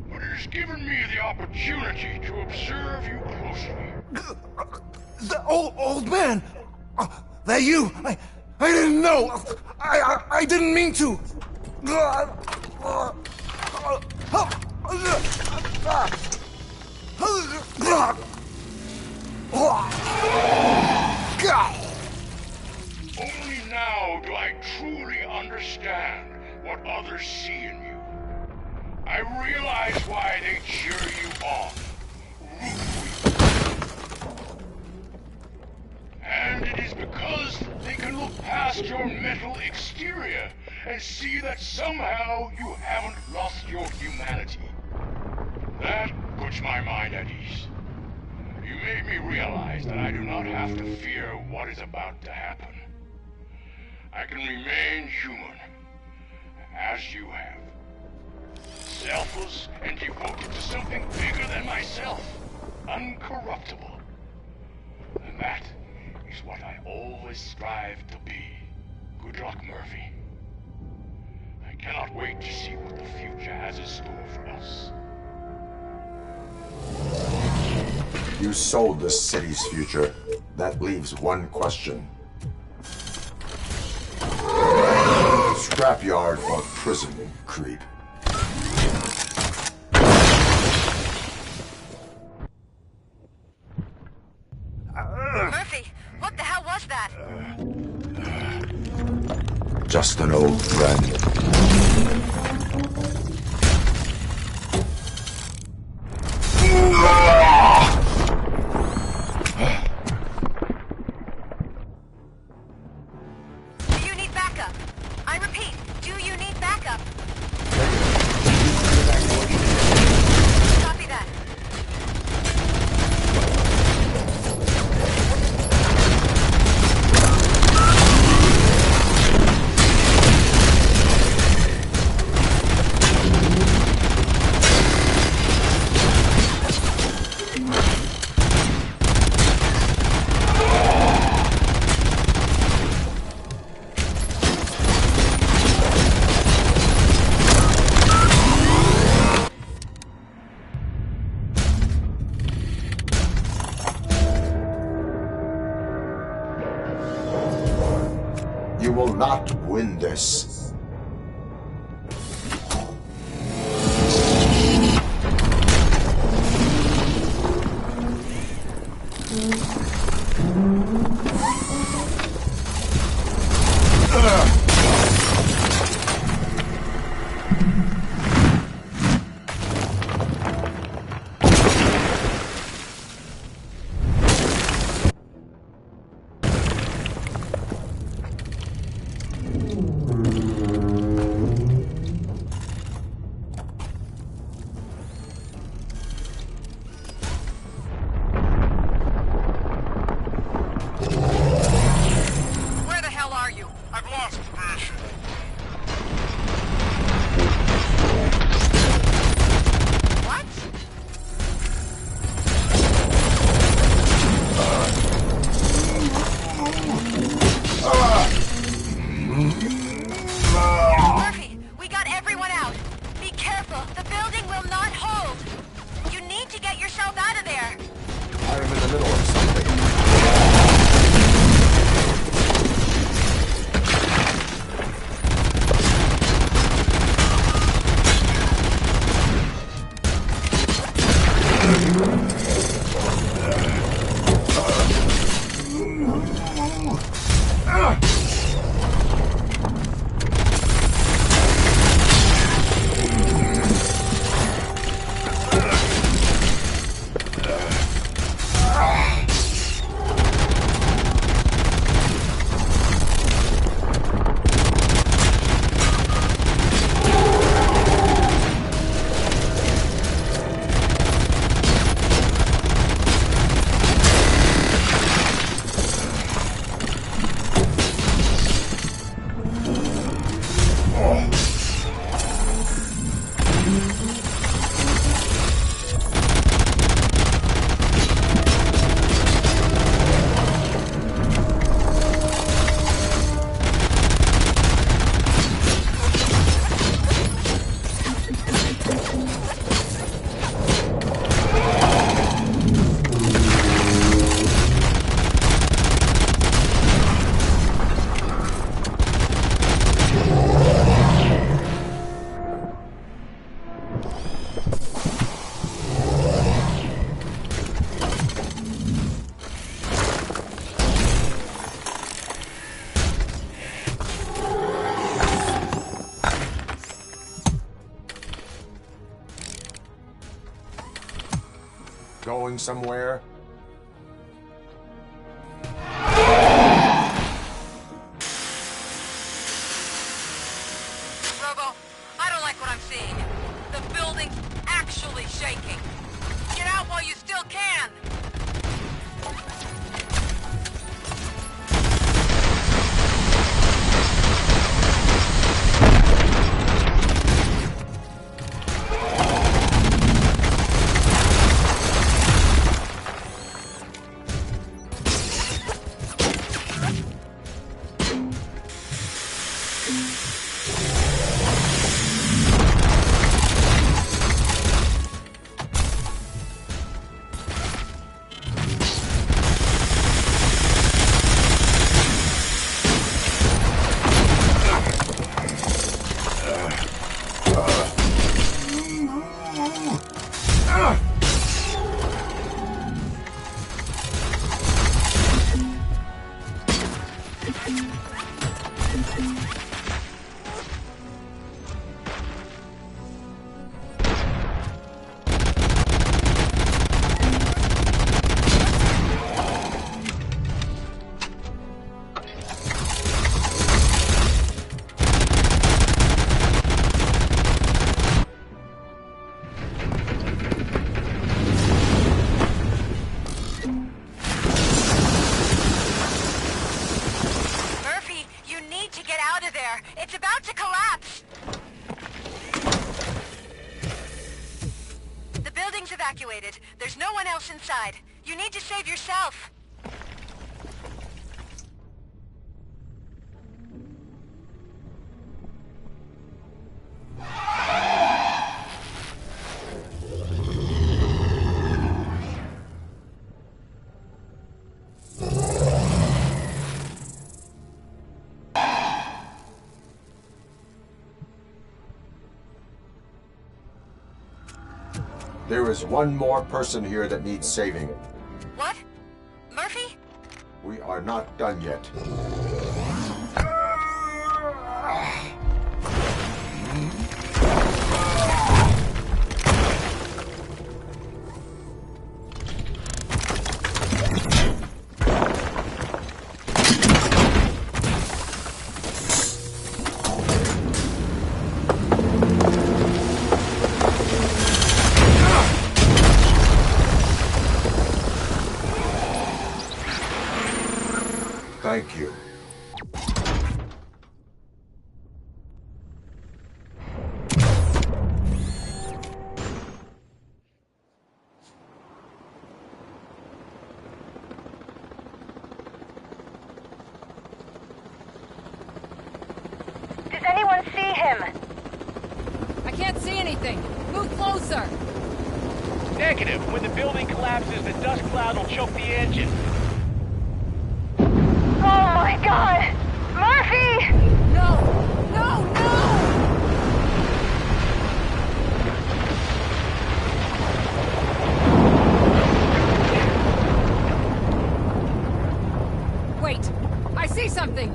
but it has given me the opportunity to observe you closely. The old man! That you? I didn't know! I didn't mean to! Only now do I truly understand what others see in you. I realize why they cheer you on, root for you. And it is because they can look past your mental exterior and see that somehow you haven't lost your humanity. That puts my mind at ease. You made me realize that I do not have to fear what is about to happen. I can remain human, as you have. Selfless and devoted to something bigger than myself. Uncorruptible. And that is what I always strive to be. Good luck, Murphy. I cannot wait to see what the future has in store for us. You sold this city's future. That leaves one question. Scrapyard or prison, creep? Murphy, what the hell was that? Just an old friend. Do you need backup? I repeat, do you need backup? Copy that. You will not win this. Where the hell are you? I've lost version. What? Murphy, we got everyone out. Be careful. The building will not hold. You need to get yourself out of there. I am in the middle of something. going somewhere? Robo, I don't like what I'm seeing. The building's actually shaking. Get out while you still can! It's about to collapse! The building's evacuated. There's no one else inside. You need to save yourself. There is one more person here that needs saving. What? Murphy? We are not done yet. Thank you. Does anyone see him? I can't see anything. Move closer. Negative. When the building collapses, the dust cloud will choke the engine. Oh my god! Murphy! No! No! No! Wait! I see something!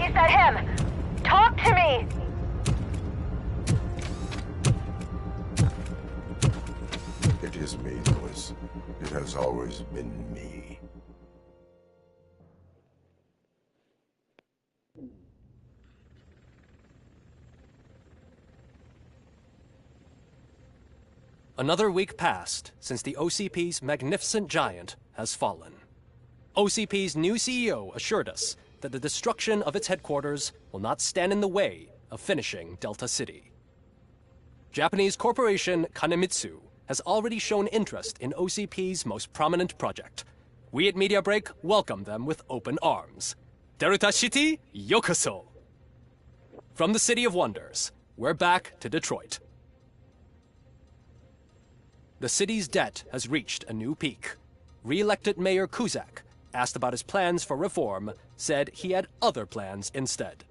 Is that him? Talk to me! It is me, Louis. It has always been me. Another week passed since the OCP's magnificent giant has fallen. OCP's new CEO assured us that the destruction of its headquarters will not stand in the way of finishing Delta City. Japanese corporation Kanemitsu has already shown interest in OCP's most prominent project. We at Media Break welcome them with open arms. Delta City, yokoso! From the City of Wonders, we're back to Detroit. The city's debt has reached a new peak. Re-elected Mayor Kuzak, asked about his plans for reform, said he had other plans instead.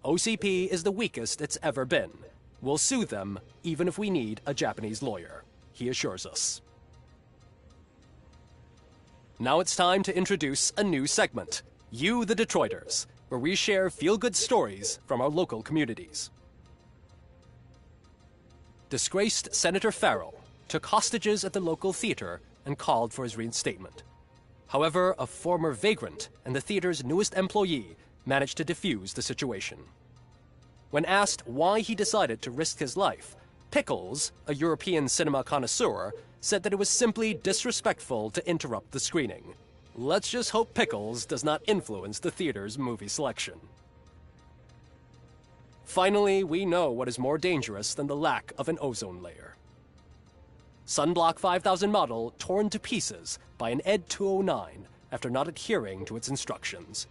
OCP is the weakest it's ever been. We'll sue them even if we need a Japanese lawyer, he assures us. Now it's time to introduce a new segment, You the Detroiters, where we share feel-good stories from our local communities. Disgraced Senator Farrell, took hostages at the local theater and called for his reinstatement. However, a former vagrant and the theater's newest employee managed to defuse the situation. When asked why he decided to risk his life, Pickles, a European cinema connoisseur, said that it was simply disrespectful to interrupt the screening. Let's just hope Pickles does not influence the theater's movie selection. Finally, we know what is more dangerous than the lack of an ozone layer. Sunblock 5000 model torn to pieces by an ED 209 after not adhering to its instructions.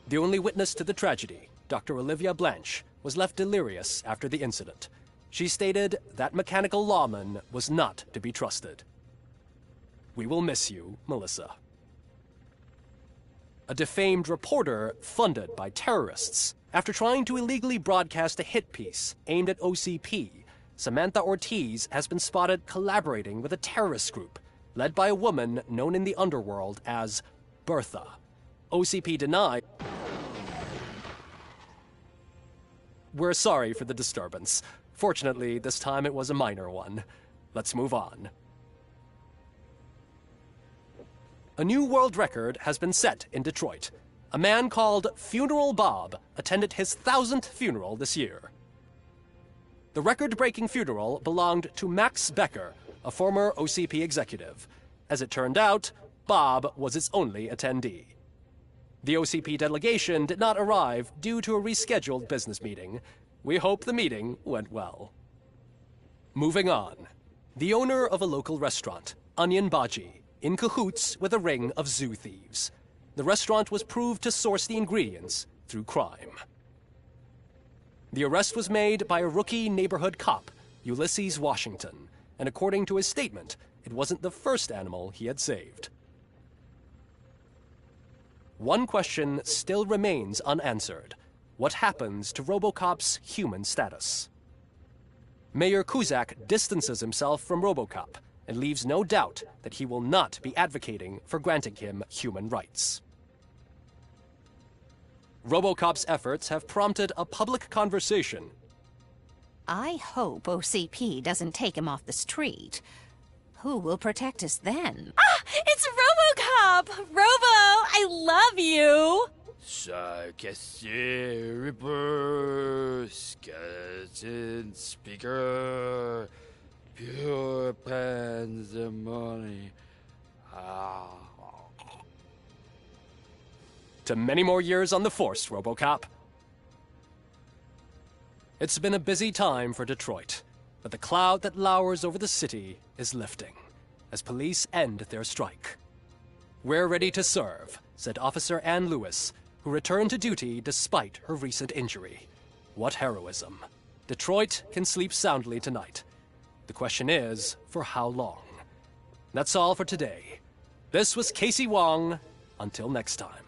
The only witness to the tragedy, Dr. Olivia Blanche, was left delirious after the incident. She stated that mechanical lawman was not to be trusted. We will miss you, Melissa. A defamed reporter funded by terrorists. After trying to illegally broadcast a hit piece aimed at OCP, Samantha Ortiz has been spotted collaborating with a terrorist group led by a woman known in the underworld as Bertha. OCP denied. We're sorry for the disturbance. Fortunately, this time it was a minor one. Let's move on. A new world record has been set in Detroit. A man called Funeral Bob attended his 1000th funeral this year. The record-breaking funeral belonged to Max Becker, a former OCP executive. As it turned out, Bob was its only attendee. The OCP delegation did not arrive due to a rescheduled business meeting. We hope the meeting went well. Moving on. The owner of a local restaurant, Onion Baji, in cahoots with a ring of zoo thieves. The restaurant was proved to source the ingredients through crime. The arrest was made by a rookie neighborhood cop, Ulysses Washington, and according to his statement, it wasn't the first animal he had saved. One question still remains unanswered. What happens to RoboCop's human status? Mayor Kuzak distances himself from RoboCop and leaves no doubt that he will not be advocating for granting him human rights. RoboCop's efforts have prompted a public conversation. I hope OCP doesn't take him off the street. Who will protect us then? Ah! It's RoboCop! Robo, I love you! Sarcastic Ripper, skeleton speaker, pure pandemonium. To many more years on the force, RoboCop. It's been a busy time for Detroit, but the cloud that lowers over the city is lifting as police end their strike. We're ready to serve, said Officer Ann Lewis, who returned to duty despite her recent injury. What heroism. Detroit can sleep soundly tonight. The question is, for how long? That's all for today. This was Casey Wong. Until next time.